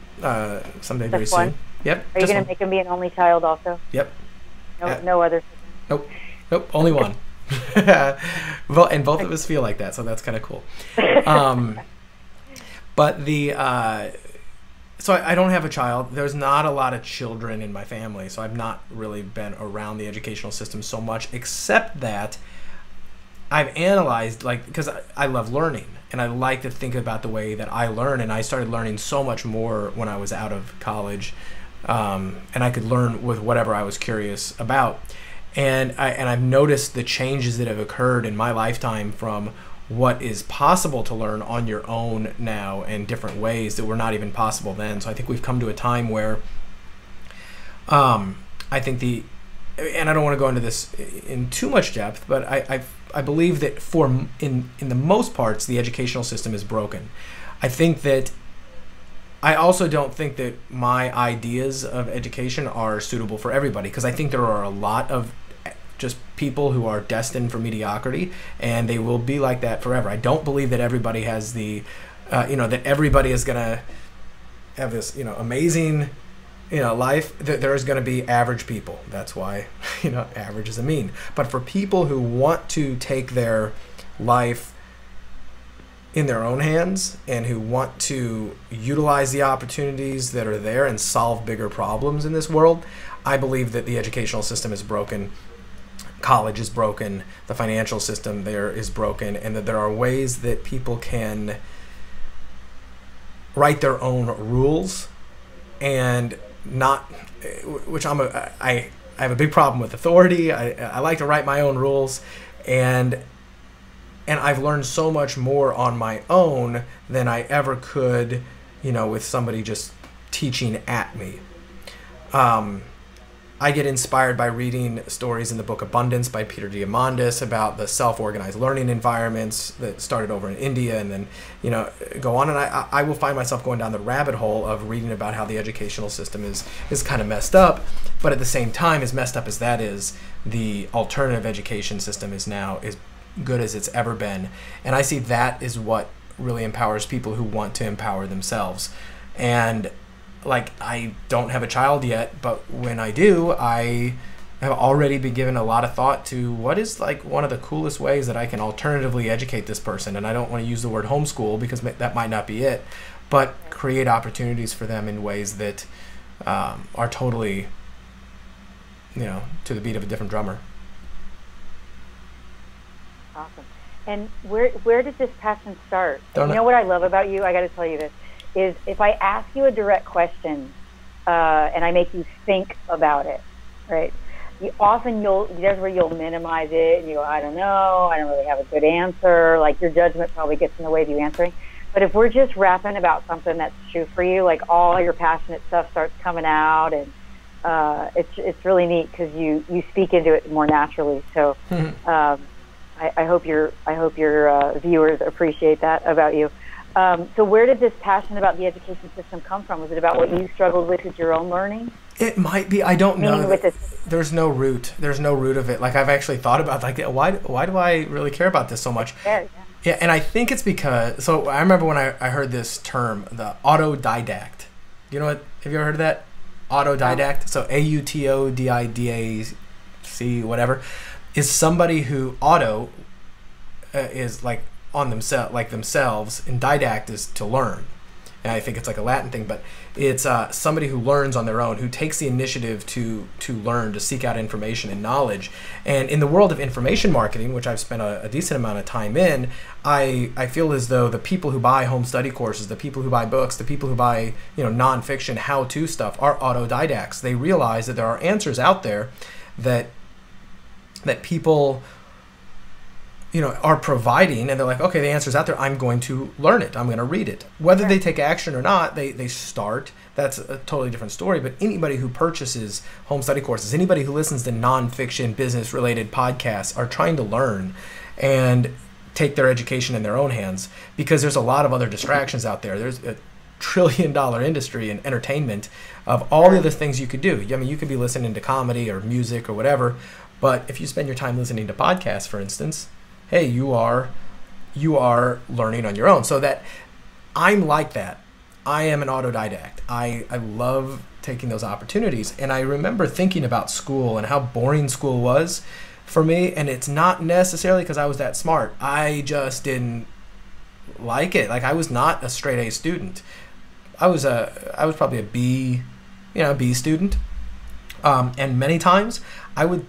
someday very soon. Yep. Are you going to make him be an only child also? Yep. No other? Nope, only one. And both of us feel like that, so that's kind of cool. But so I don't have a child. There's not a lot of children in my family, so I've not really been around the educational system so much, except that I've analyzed, like, because I love learning, and I like to think about the way that I learn, and I started learning so much more when I was out of college, and I could learn with whatever I was curious about. And I've noticed the changes that have occurred in my lifetime from what is possible to learn on your own now in different ways that were not even possible then. So I think we've come to a time where I think and I don't want to go into this in too much depth, but I believe that in the most parts the educational system is broken. I also don't think that my ideas of education are suitable for everybody, because I think there are a lot of just people who are destined for mediocrity, and they will be like that forever. I don't believe that everybody has that everybody is going to have this, amazing, life. There's going to be average people. That's why, average is a mean. But for people who want to take their life in their own hands and who want to utilize the opportunities that are there and solve bigger problems in this world, I believe that the educational system is broken. College is broken, the financial system there is broken, and that there are ways that people can write their own rules and not, which I have a big problem with authority. I like to write my own rules, and I've learned so much more on my own than I ever could, with somebody just teaching at me. I get inspired by reading stories in the book Abundance by Peter Diamandis about the self-organized learning environments that started over in India, and then, go on. And I will find myself going down the rabbit hole of reading about how the educational system is kind of messed up. But at the same time, as messed up as that is, the alternative education system is now as good as it's ever been. And I see that is what really empowers people who want to empower themselves. And I don't have a child yet, but when I do, I have already been given a lot of thought to what is one of the coolest ways that I can alternatively educate this person. And I don't want to use the word homeschool because that might not be it, but create opportunities for them in ways that are totally, to the beat of a different drummer. Awesome. And where did this passion start? You know what I love about you? I got to tell you this. Is if I ask you a direct question and I make you think about it, right? There's where you'll minimize it and you go, I don't know, I don't really have a good answer. Your judgment probably gets in the way of you answering. But if we're just rapping about something that's true for you, all your passionate stuff starts coming out, and it's really neat because you speak into it more naturally. So I hope your viewers appreciate that about you. So where did this passion about the education system come from? Was it about what you struggled with your own learning? It might be. I don't know. There's no root. There's no root of it. I've actually thought about why do I really care about this so much? Yeah. Yeah, and I think it's because, so I remember when I heard this term, the autodidact. You know what, have you ever heard of that? Autodidact? So AUTODIDAC, whatever, is somebody who is like on themselves, like themselves, and didact is to learn. And I think it's like a Latin thing, but it's somebody who learns on their own, who takes the initiative to learn, to seek out information and knowledge. And in the world of information marketing, which I've spent a decent amount of time in, I feel as though the people who buy home study courses, the people who buy books, the people who buy nonfiction how-to stuff are autodidacts. They realize that there are answers out there that people are providing, and they're like, okay, the answer's out there, I'm going to learn it, I'm going to read it. Whether they take action or not, they start. That's a totally different story. But anybody who purchases home study courses, anybody who listens to nonfiction business-related podcasts are trying to learn and take their education in their own hands, because there's a lot of other distractions out there. There's a trillion-dollar industry in entertainment of all the other things you could do. I mean, you could be listening to comedy or music or whatever, but if you spend your time listening to podcasts, for instance, hey, you are learning on your own. So that I'm like that. I am an autodidact. I love taking those opportunities. And I remember thinking about school and how boring school was for me. And it's not necessarily because I was that smart. I just didn't like it. Like, I was not a straight A student. I was probably a B student. And many times I would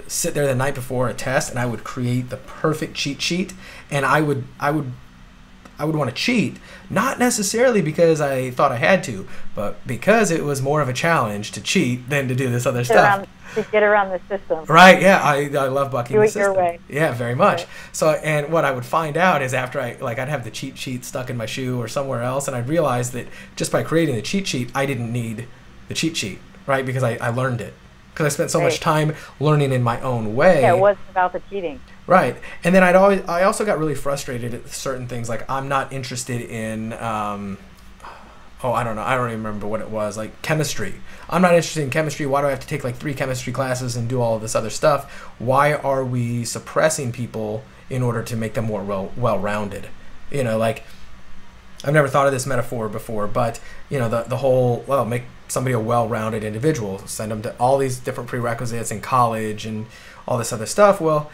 sit there the night before a test, and I would create the perfect cheat sheet, and I would want to cheat, not necessarily because I thought I had to, but because it was more of a challenge to cheat than to do this other stuff. To get around the system. Right, yeah, I love bucking the system. Do it your way. Yeah, very much. Right. So, and what I would find out is after I'd have the cheat sheet stuck in my shoe or somewhere else, and I'd realize that just by creating the cheat sheet, I didn't need the cheat sheet, right? Because I learned it. Because I spent so much time learning in my own way. Yeah, it wasn't about the cheating. Right. And then I also got really frustrated at certain things. Like, I'm not interested in, I don't know. I don't even remember what it was. Like, chemistry. I'm not interested in chemistry. Why do I have to take like 3 chemistry classes and do all of this other stuff? Why are we suppressing people in order to make them more well-rounded? Like, I've never thought of this metaphor before, but, the whole, make somebody a well-rounded individual, send them to all these different prerequisites in college and all this other stuff. Well,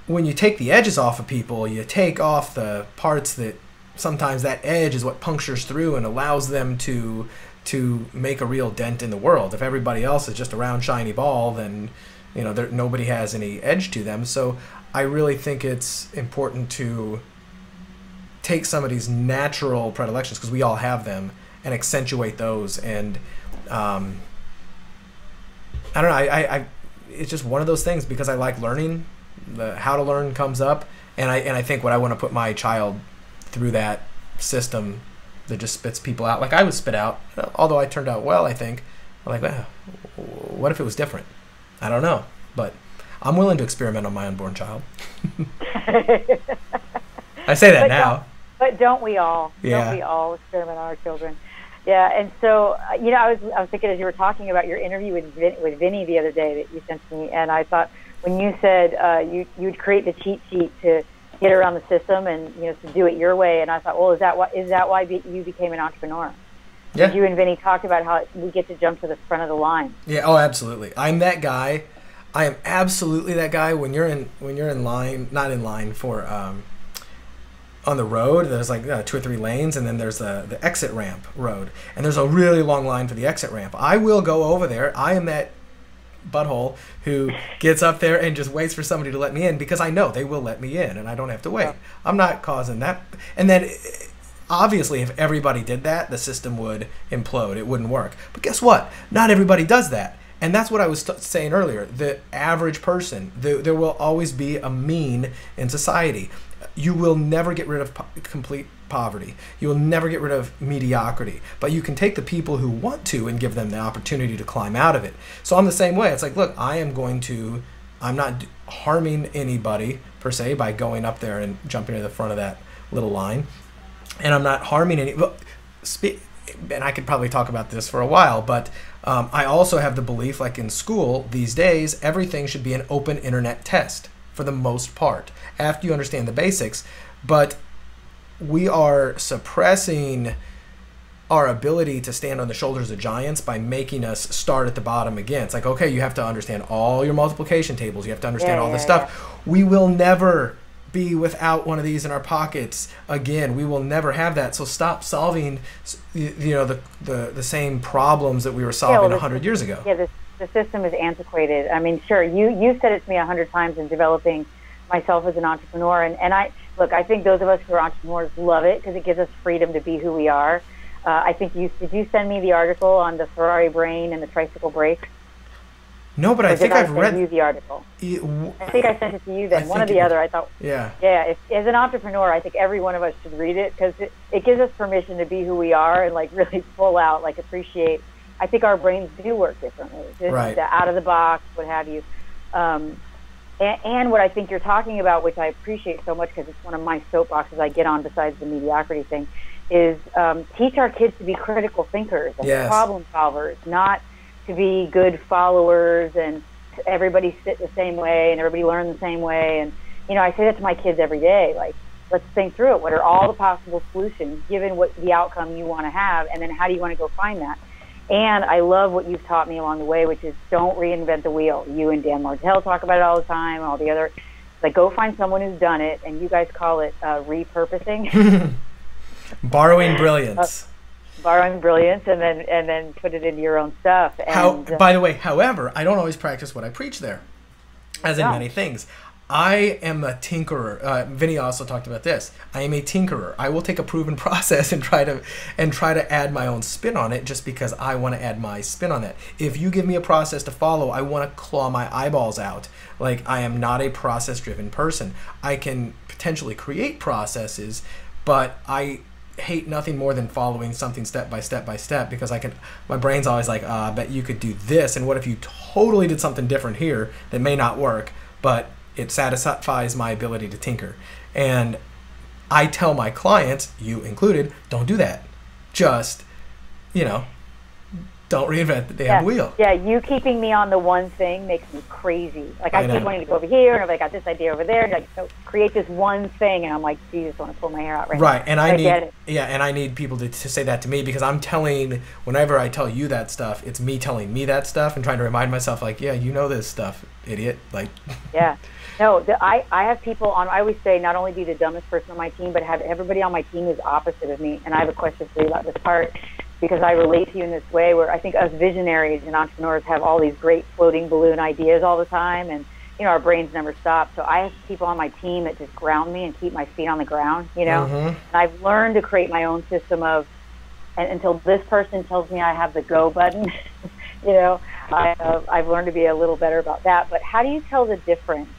when you take the edges off of people, you take off the parts that sometimes that edge is what punctures through and allows them to make a real dent in the world. If everybody else is just a round, shiny ball, then nobody has any edge to them. So I really think it's important to take somebody's natural predilections, because we all have them, and accentuate those. And I don't know, I it's just one of those things, because I like learning. The how to learn comes up, and I think what I want to put my child through that system that just spits people out like I was spit out, although I turned out well, I think. I'm like, well, what if it was different? I don't know, but I'm willing to experiment on my unborn child. I say that now. But don't we all? Yeah. Don't we all experiment on our children? Yeah, and so, I was thinking as you were talking about your interview with Vinny the other day that you sent to me, and I thought when you said you'd create the cheat sheet to get around the system and to do it your way, and I thought, well, is that why you became an entrepreneur? Yeah. You and Vinny talked about how we get to jump to the front of the line. Yeah. Oh, absolutely. I'm that guy. I am absolutely that guy. When you're in line, not in line for on the road, there's like 2 or 3 lanes, and then there's the exit ramp road, and there's a really long line for the exit ramp. I will go over there. I am that butthole who gets up there and just waits for somebody to let me in, because I know they will let me in and I don't have to wait. Yeah. I'm not causing that. And then obviously if everybody did that, the system would implode. It wouldn't work. But guess what? Not everybody does that. And that's what I was saying earlier. The average person, there will always be a mean in society. You will never get rid of complete poverty. You will never get rid of mediocrity. But you can take the people who want to and give them the opportunity to climb out of it. So I'm the same way. It's like, look, I'm not harming anybody per se by going up there and jumping to the front of that little line. And I'm not harming any. And I could probably talk about this for a while, but I also have the belief, like in school these days, everything should be an open internet test. for the most part, after you understand the basics. But we are suppressing our ability to stand on the shoulders of giants by making us start at the bottom again. It's like, okay, you have to understand all your multiplication tables. You have to understand all this stuff. Yeah. We will never be without one of these in our pockets again. We will never have that. So stop solving, the same problems that we were solving 100 years ago. Yeah, the system is antiquated. I mean, sure, you said it to me 100 times in developing myself as an entrepreneur, and I think those of us who are entrepreneurs love it because it gives us freedom to be who we are. I think did you send me the article on the Ferrari brain and the tricycle brakes? No, but I think I've read you the article. I think I sent it to you then. One or the other. I thought. Yeah. Yeah. As an entrepreneur, I think every one of us should read it because it gives us permission to be who we are and like really full out, like appreciate. I think our brains do work differently. Just right. Out of the box, what have you. And what I think you're talking about, which I appreciate so much because it's one of my soapboxes I get on besides the mediocrity thing, is teach our kids to be critical thinkers and problem solvers, not to be good followers and everybody sit the same way and everybody learn the same way. And, I say that to my kids every day, like, let's think through it. What are all the possible solutions given what the outcome you want to have, and then how do you want to go find that? And I love what you've taught me along the way, which is don't reinvent the wheel. You and Dan Martell talk about it all the time, all the other, like, go find someone who's done it, and you guys call it repurposing. Borrowing brilliance. Borrowing brilliance and then put it into your own stuff. And, by the way, however, I don't always practice what I preach there, as in many things. I am a tinkerer. Vinny also talked about this. I am a tinkerer. I will take a proven process and try to add my own spin on it just because I want to add my spin on that. If you give me a process to follow, I want to claw my eyeballs out. Like, I am not a process-driven person. I can potentially create processes, but I hate nothing more than following something step by step by step because my brain's always like, I bet you could do this, and what if you totally did something different here that may not work, but it satisfies my ability to tinker. And I tell my clients, you included, don't do that. Just, don't reinvent the damn wheel. Yeah, you keeping me on the one thing makes me crazy. Like, I keep wanting to go over here, and I got this idea over there, and like, so create this one thing, and I'm like, Jesus, I want to pull my hair out right now. Right, and I need people to say that to me because I'm whenever I tell you that stuff, it's me telling me that stuff and trying to remind myself, like, yeah, you know this stuff, idiot. Like, yeah. No, I have people on, I always say not only be the dumbest person on my team, but have everybody on my team who's opposite of me. And I have a question for you about this part because I relate to you in this way where I think us visionaries and entrepreneurs have all these great floating balloon ideas all the time. And, our brains never stop. So I have people on my team that just ground me and keep my feet on the ground, Mm-hmm. And I've learned to create my own system of, and until this person tells me I have the go button, I've learned to be a little better about that. But how do you tell the difference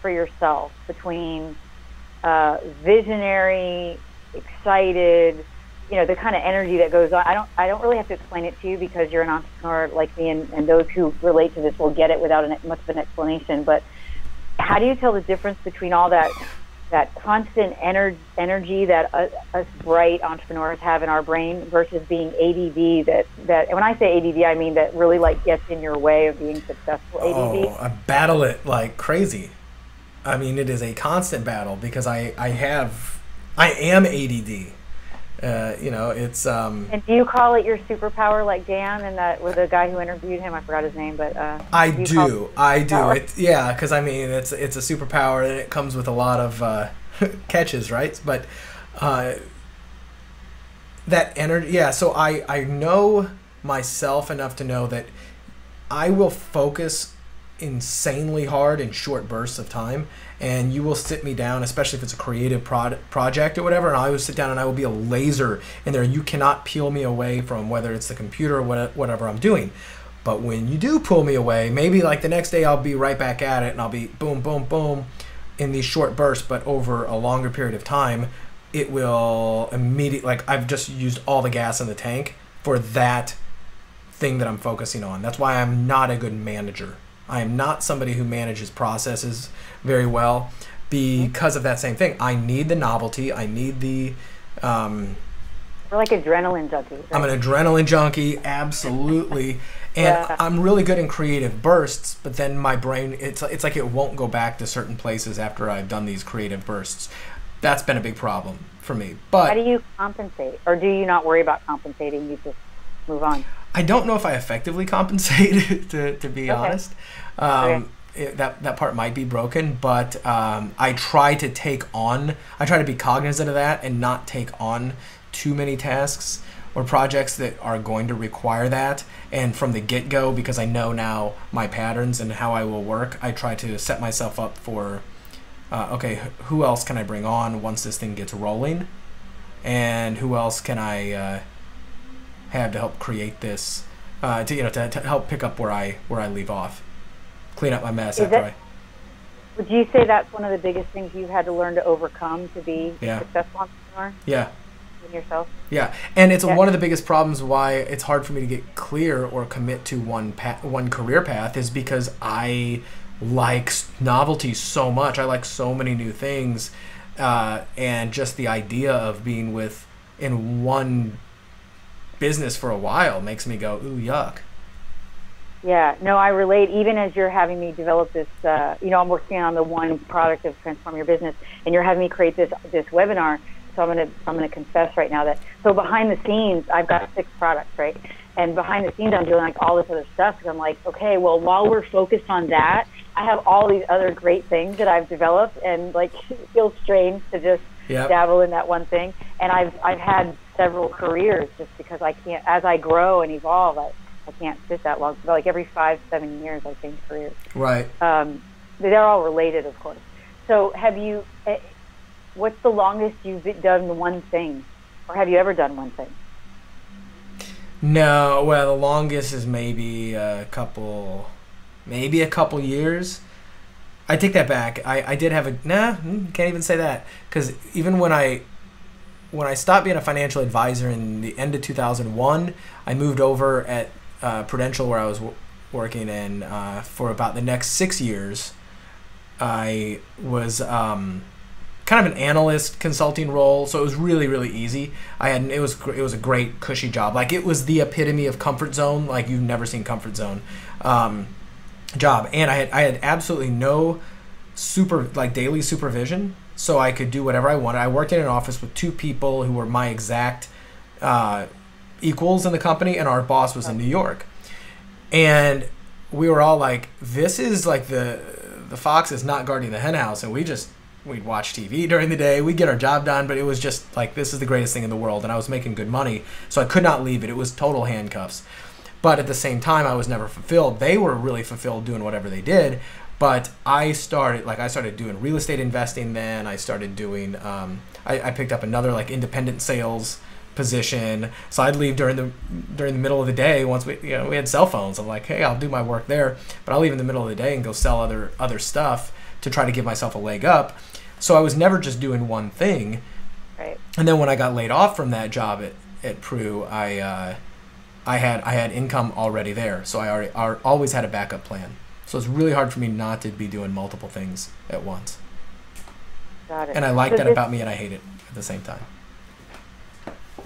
for yourself between visionary, excited, the kind of energy that goes on? I don't really have to explain it to you because you're an entrepreneur like me, and those who relate to this will get it without much of an explanation. But how do you tell the difference between all that constant energy that us bright entrepreneurs have in our brain versus being ADD? That and when I say ADD, I mean that really like gets in your way of being successful. ADD. Oh, I battle it like crazy. I mean, it is a constant battle because I am ADD. It's And do you call it your superpower like Dan and that with the guy who interviewed him? I forgot his name, but I do. Because I mean, it's a superpower and it comes with a lot of catches, right? But that energy, so I know myself enough to know that I will focus insanely hard in short bursts of time, and you will sit me down, especially if it's a creative project or whatever, and I will sit down and I will be a laser in there. You cannot peel me away from whether it's the computer or whatever I'm doing. But when you do pull me away, maybe like the next day I'll be right back at it and I'll be boom, boom, boom in these short bursts, but over a longer period of time, it will immediately, like I've just used all the gas in the tank for that thing that I'm focusing on. That's why I'm not a good manager. I am not somebody who manages processes very well because of that same thing. I need the novelty. I need the We're like adrenaline junkies. Right? I'm an adrenaline junkie, absolutely. And I'm really good in creative bursts, but then my brain, it's like it won't go back to certain places after I've done these creative bursts. That's been a big problem for me. But how do you compensate? Or do you not worry about compensating? You just move on? I don't know if I effectively compensate, to be honest. That part might be broken, but I try to be cognizant of that and not take on too many tasks or projects that are going to require that. And from the get-go, because I know now my patterns and how I will work, I try to set myself up for, okay, who else can I bring on once this thing gets rolling? And who else can I have to help create this, to help pick up where I leave off, clean up my mess Would you say that's one of the biggest things you've had to learn to overcome to be a successful entrepreneur? Yeah. In yourself? Yeah, and it's one of the biggest problems why it's hard for me to get clear or commit to one career path is because I like novelty so much. I like so many new things, and just the idea of being in one business for a while makes me go, ooh, yuck. Yeah, no, I relate. Even as you're having me develop this, I'm working on the one product of Transform Your Business, and you're having me create this webinar. So I'm gonna confess right now that behind the scenes I've got 6 products, right? And behind the scenes I'm doing like all this other stuff because I'm like, okay, well while we're focused on that, I have all these other great things that I've developed, and like it feels strange to just dabble in that one thing. And I've had several careers just because I can't, as I grow and evolve, I can't sit that long. Like every 5-7 years I change careers. Right. They're all related, of course. So have you? What's the longest you've done one thing? Or have you ever done one thing? No, well, the longest is maybe a couple years. I take that back. I did have can't even say that. Because even when I stopped being a financial advisor in the end of 2001, I moved over at Prudential where I was working, and for about the next 6 years, I was kind of an analyst consulting role, so it was really, really easy. It was a great cushy job. Like it was the epitome of comfort zone, like you've never seen comfort zone job. And I had absolutely no daily supervision, so I could do whatever I wanted. I worked in an office with 2 people who were my exact equals in the company, and our boss was in New York. And we were all like, this is like the fox is not guarding the hen house, and we'd watch TV during the day. We'd get our job done, but it was just like, this is the greatest thing in the world. And I was making good money, so I could not leave it. It was total handcuffs. But at the same time, I was never fulfilled. They were really fulfilled doing whatever they did. But I started doing real estate investing then. I started doing, I picked up another like independent sales position. So I'd leave during the middle of the day once we had cell phones. I'm like, hey, I'll do my work there, but I'll leave in the middle of the day and go sell other stuff to try to give myself a leg up. So I was never just doing one thing. Right. And then when I got laid off from that job at Pru, I had income already there. So I always had a backup plan. So it's really hard for me not to be doing multiple things at once. Got it. And I like that about me, and I hate it at the same time.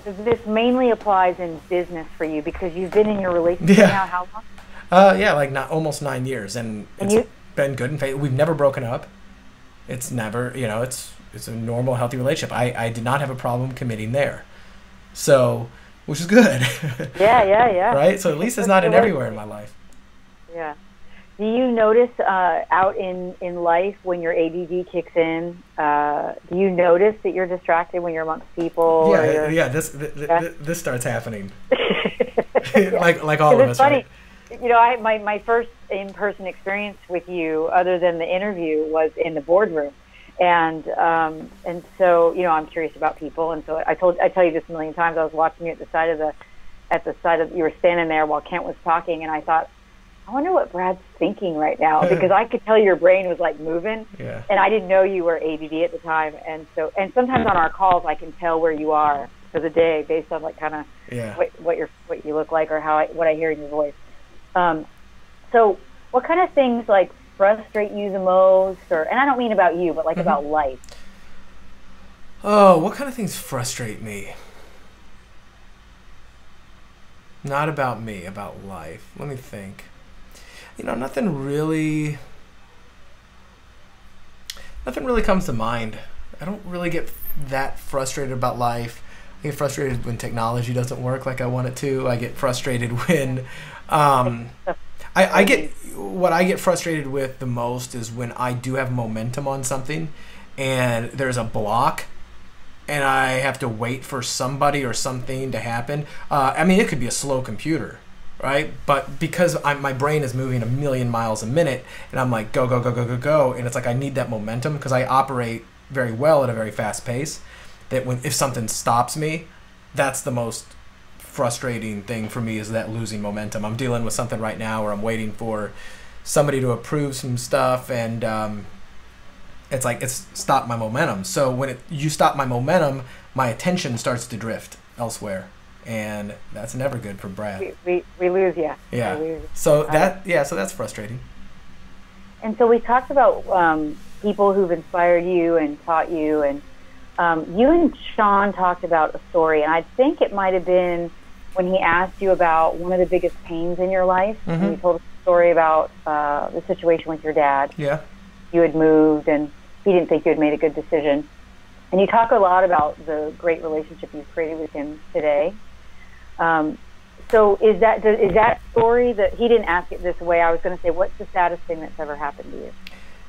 This mainly applies in business for you because you've been in your relationship now how long? Almost 9 years, and it's been good and faithful. We've never broken up. It's never, it's a normal, healthy relationship. I did not have a problem committing there, so which is good. Yeah. Right. So at least it's not in everywhere in my life. Yeah. Do you notice out in life when your ADD kicks in? Do you notice that you're distracted when you're amongst people? This starts happening. like all of us, funny. Right? My first in-person experience with you, other than the interview, was in the boardroom, and so I'm curious about people, and so I tell you this a million times. I was watching you at the side of you were standing there while Kent was talking, and I thought, I wonder what Brad's thinking right now, because I could tell your brain was like moving, and I didn't know you were ADD at the time, and sometimes on our calls I can tell where you are for the day based on like kind of what you look like or what I hear in your voice. So what kind of things like frustrate you the most, and I don't mean about you, but like about life? Oh, what kind of things frustrate me? Not about me, about life. Let me think. Nothing really comes to mind. I don't really get that frustrated about life. I get frustrated when technology doesn't work like I want it to. I get frustrated when I get frustrated with the most is when I do have momentum on something and there's a block and I have to wait for somebody or something to happen. It could be a slow computer, right? But because my brain is moving 1,000,000 miles a minute and I'm like, go, go, go, go, go, go. And it's like I need that momentum because I operate very well at a very fast pace. That if something stops me, that's the most frustrating thing for me, is that losing momentum. I'm dealing with something right now where I'm waiting for somebody to approve some stuff, and it's like it's stopped my momentum. So when you stop my momentum, my attention starts to drift elsewhere, and that's never good for Brad. We lose you. Yeah. We lose you. So that's frustrating. And so we talked about people who've inspired you and taught you, and you and Sean talked about a story, and I think it might have been when he asked you about one of the biggest pains in your life. Mm-hmm. And you told us a story about the situation with your dad. Yeah. You had moved, and he didn't think you had made a good decision. And you talk a lot about the great relationship you've created with him today. So is that story that he didn't ask it this way? I was going to say, what's the saddest thing that's ever happened to you?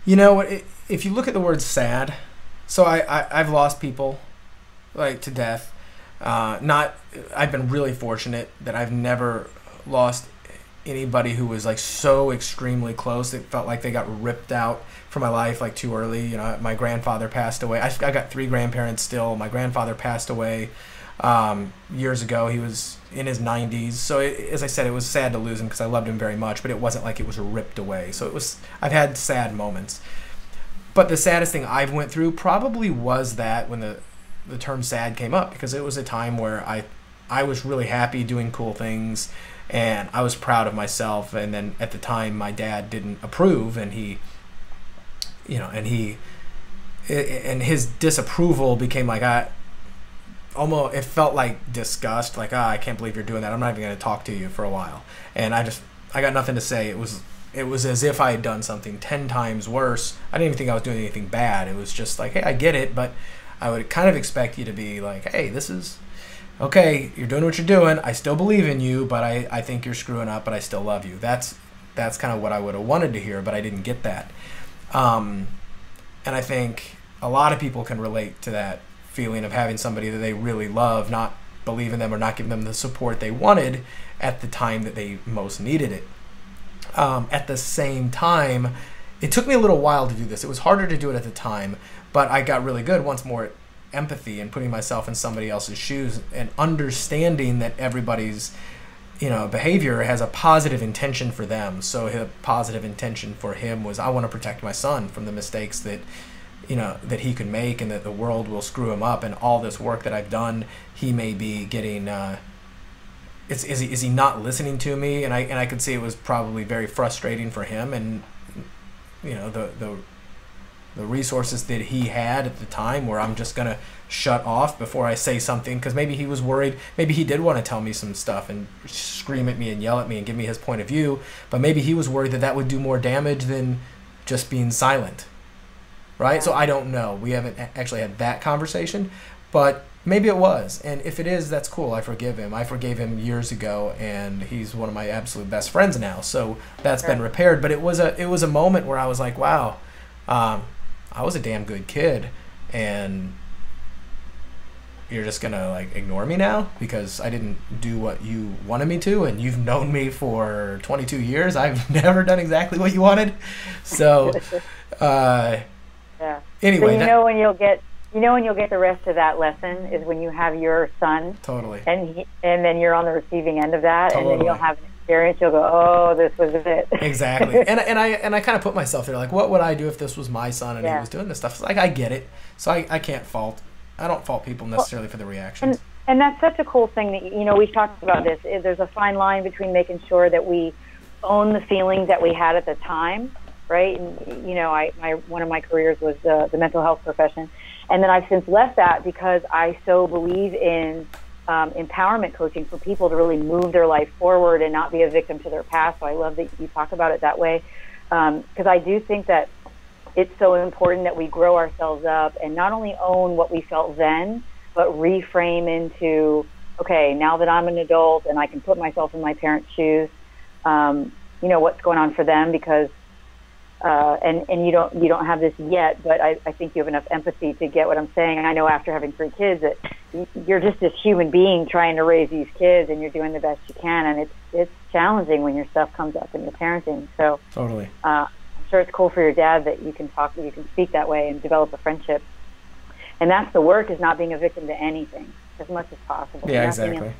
You know what? If you look at the word sad, so I've lost people like to death. I've been really fortunate that I've never lost anybody who was like so extremely close. It felt like they got ripped out from my life like too early. My grandfather passed away. I got 3 grandparents still. My grandfather passed away years ago. He was in his 90s. So as I said, it was sad to lose him because I loved him very much, but it wasn't like it was ripped away. So I've had sad moments. But the saddest thing I've went through probably was that when the term sad came up, because it was a time where I was really happy doing cool things and I was proud of myself, and then at the time my dad didn't approve, and and his disapproval became like it felt like disgust, like I can't believe you're doing that. I'm not even going to talk to you for a while. And I got nothing to say. It was as if I had done something 10 times worse. I didn't even think I was doing anything bad. It was just like, hey, I get it, but I would kind of expect you to be like, hey, this is okay. You're doing what you're doing. I still believe in you, but I think you're screwing up, but I still love you. That's kind of what I would have wanted to hear, but I didn't get that. And I think a lot of people can relate to that feeling of having somebody that they really love not believe in them or not give them the support they wanted at the time that they most needed it. At the same time, it took me a little while to do this. It was harder to do it at the time, but I got really good once more at empathy and putting myself in somebody else's shoes and understanding that everybody's behavior has a positive intention for them. So a positive intention for him was, I want to protect my son from the mistakes that that he could make, and that the world will screw him up, and all this work that I've done, he may be getting is he not listening to me? And I could see it was probably very frustrating for him, and the resources that he had at the time where I'm just gonna shut off before I say something, because maybe he was worried, maybe he did want to tell me some stuff and scream at me and yell at me and give me his point of view, but maybe he was worried that would do more damage than just being silent, right? So I don't know. We haven't actually had that conversation, but maybe it was. And if it is, that's cool. I forgive him. I forgave him years ago, and he's one of my absolute best friends now. So that's been repaired. But it was a moment where I was like, wow, I was a damn good kid, and you're just gonna like ignore me now because I didn't do what you wanted me to, and you've known me for 22 years. I've never done exactly what you wanted. So yeah. Anyway, so when you'll get the rest of that lesson is when you have your son. Totally. And then you're on the receiving end of that, Totally. and then you'll have an experience. You'll go, oh, this was it. Exactly. and I kind of put myself there, like, what would I do if this was my son and he was doing this stuff? It's like, I get it. So I can't fault. I don't fault people necessarily for the reactions. And that's such a cool thing that we've talked about this. There's a fine line between making sure that we own the feelings that we had at the time, right? And one of my careers was the mental health profession, and then I've since left that because I so believe in empowerment coaching for people to really move their life forward and not be a victim to their past. So I love that you talk about it that way, because I do think that it's so important that we grow ourselves up and not only own what we felt then, but reframe into, okay, now that I'm an adult and I can put myself in my parents' shoes, you know, what's going on for them, because and you don't have this yet, but I think you have enough empathy to get what I'm saying. And I know after having 3 kids that you're just this human being trying to raise these kids, and you're doing the best you can, and it's challenging when your stuff comes up in your parenting. So totally, I'm sure it's cool for your dad that you can speak that way and develop a friendship. And that's the work, is not being a victim to anything as much as possible. Yeah, exactly.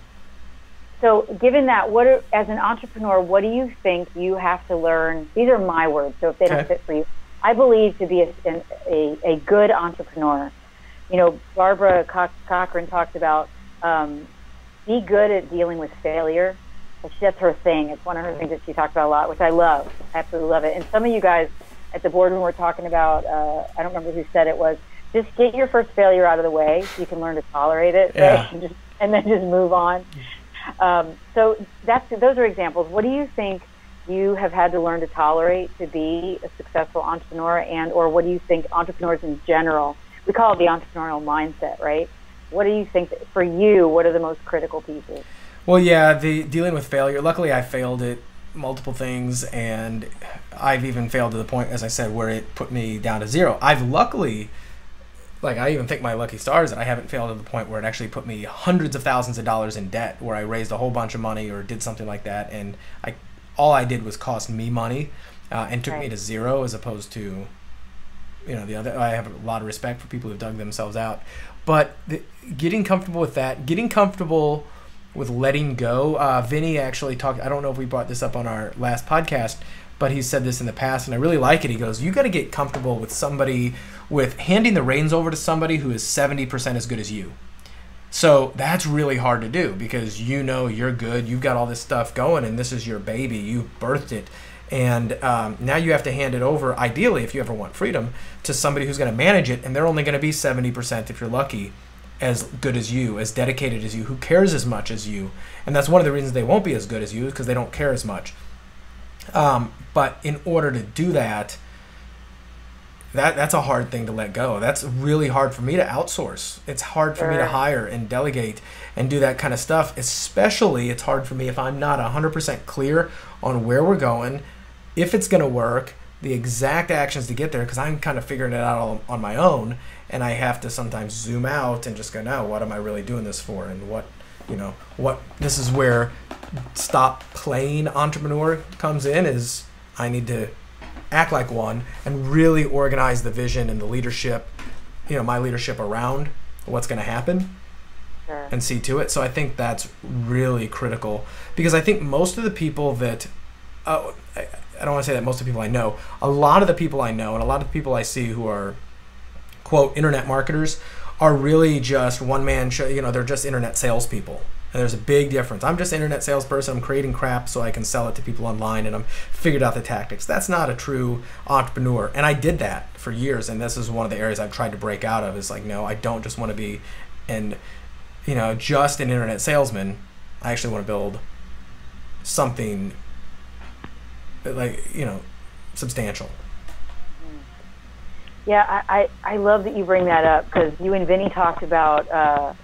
So given that, as an entrepreneur, what do you think you have to learn? These are my words, so if they don't fit for you. I believe to be a good entrepreneur, you know, Barbara Cochran talked about be good at dealing with failure. That's her thing. It's one of her things that she talked about a lot, which I love. I absolutely love it. And some of you guys at the boardroom were talking about, I don't remember who said it was, just get your first failure out of the way so you can learn to tolerate it, right? And then just move on. So those are examples. What do you think you have had to learn to tolerate to be a successful entrepreneur, or what do you think entrepreneurs in general, we call it the entrepreneurial mindset, right? What do you think for you, what are the most critical pieces? Well, yeah, the dealing with failure. Luckily, I failed at multiple things, and I've even failed to the point, as I said, where it put me down to 0. I've luckily, I even think my lucky stars that I haven't failed to the point where it actually put me hundreds of thousands of dollars in debt, where I raised a whole bunch of money or did something like that, and all I did was cost me money and took me to 0, as opposed to, you know, the other. I have a lot of respect for people who dug themselves out, but getting comfortable with that, getting comfortable with letting go. Vinny actually talked, I don't know if we brought this up on our last podcast, but he said this in the past, and I really like it. He goes, you got to get comfortable with handing the reins over to somebody who is 70% as good as you. So that's really hard to do, because you know you're good, you've got all this stuff going, and this is your baby, you birthed it. And now you have to hand it over, ideally, if you ever want freedom, to somebody who's going to manage it, and they're only going to be 70%, if you're lucky, as good as you, as dedicated as you, who cares as much as you. And that's one of the reasons they won't be as good as you, is because they don't care as much. But in order to do that, that's a hard thing to let go. That's really hard for me to outsource. It's hard for me to hire and delegate and do that kind of stuff. Especially, it's hard for me if I'm not 100% clear on where we're going, if it's going to work, the exact actions to get there, because I'm kind of figuring it out all on my own, and I have to sometimes zoom out and just go, no, what am I really doing this for? And this is where stop playing entrepreneur comes in, is I need to act like one and really organize the vision and the leadership, my leadership around what's going to happen and see to it. So I think that's really critical, because I think most of the people that, I don't want to say that most of the people I know, a lot of the people I know and a lot of the people I see who are, quote, internet marketers are really just one-man show, they're just internet salespeople. And there's a big difference. I'm just an internet salesperson. I'm creating crap so I can sell it to people online, and I'm figured out the tactics. That's not a true entrepreneur. And I did that for years, and this is one of the areas I've tried to break out of, is like, no, I don't just want to be just an internet salesman. I actually want to build something substantial. Yeah, I love that you bring that up, because you and Vinny talked about,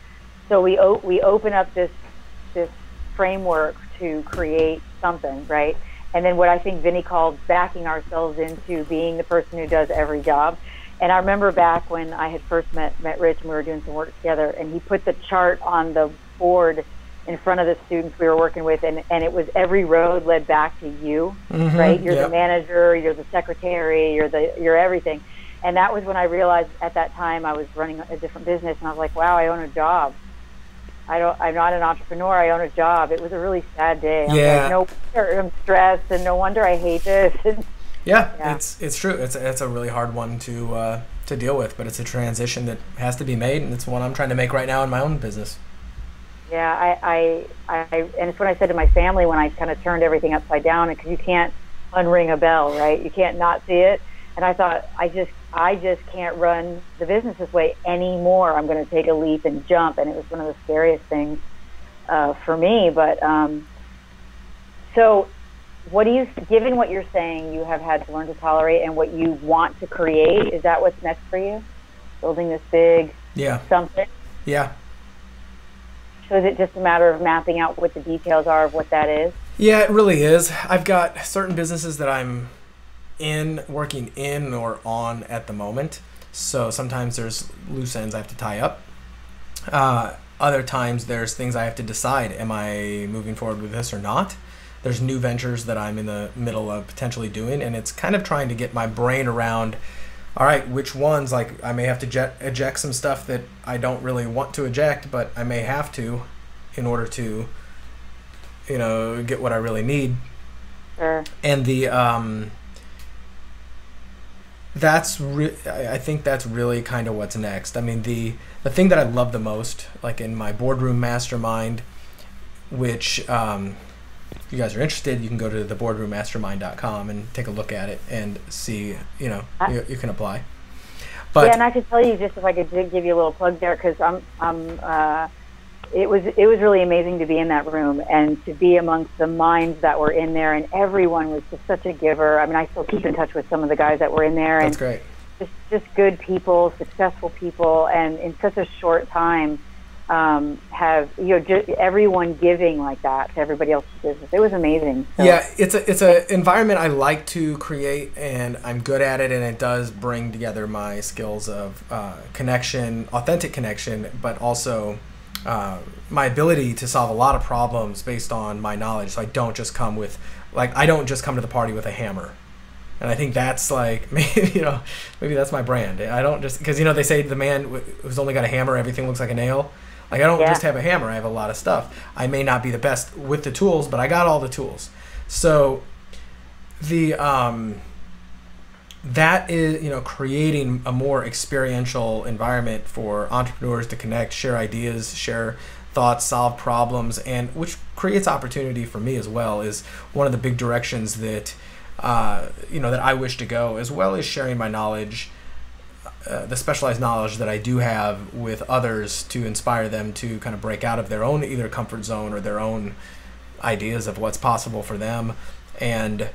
so we open up this framework to create something, right? And then what I think Vinny called backing ourselves into being the person who does every job. And I remember back when I had first met Rich and we were doing some work together, and he put the chart on the board in front of the students we were working with, and it was every road led back to you, right? You're the manager, you're the secretary, you're everything. And that was when I realized at that time I was running a different business, and I was like, wow, I own a job. I'm not an entrepreneur, I own a job. It was a really sad day. I'm like, no wonder I'm stressed, and no wonder I hate this. It's true. It's a really hard one to deal with, but it's a transition that has to be made, and it's one I'm trying to make right now in my own business. Yeah, and it's what I said to my family when I kind of turned everything upside down, because you can't unring a bell, right? You can't not see it. And I thought, I just can't run the business this way anymore. I'm going to take a leap and jump. And it was one of the scariest things. for me. But so what do you, given what you're saying, you have had to learn to tolerate and what you want to create, is that what's next for you? Building this big something? Yeah. So is it just a matter of mapping out what the details are of what that is? Yeah, it really is. I've got certain businesses that I'm working in or on at the moment. So sometimes there's loose ends I have to tie up. Other times there's things I have to decide. Am I moving forward with this or not? There's new ventures that I'm in the middle of potentially doing, and it's kind of trying to get my brain around, all right, which ones, like I may have to eject some stuff that I don't really want to eject, but I may have to in order to, get what I really need. Sure. And I think that's really kind of what's next. I mean, the thing that I love the most, like in my boardroom mastermind, which if you guys are interested, you can go to theboardroommastermind.com and take a look at it and see, you can apply. But yeah, and I could tell you, just if I could give you a little plug there, because it was really amazing to be in that room and to be amongst the minds that were in there, and everyone was just such a giver. I mean, I still keep in touch with some of the guys that were in there. That's great. Just good people, successful people, and in such a short time, have everyone giving like that to everybody else's business. It was amazing. So. Yeah, it's a environment I like to create, and I'm good at it, and it does bring together my skills of connection, authentic connection, but also my ability to solve a lot of problems based on my knowledge. So I don't just come to the party with a hammer. And I think that's like, maybe that's my brand. I don't just, because, they say the man who's only got a hammer, everything looks like a nail. Like, I don't just have a hammer, I have a lot of stuff. I may not be the best with the tools, but I got all the tools. So that is, creating a more experiential environment for entrepreneurs to connect, share ideas, share thoughts, solve problems, and which creates opportunity for me as well, is one of the big directions that that I wish to go, as well as sharing my knowledge, the specialized knowledge that I do have with others to inspire them to kind of break out of their own either comfort zone or their own ideas of what's possible for them. And,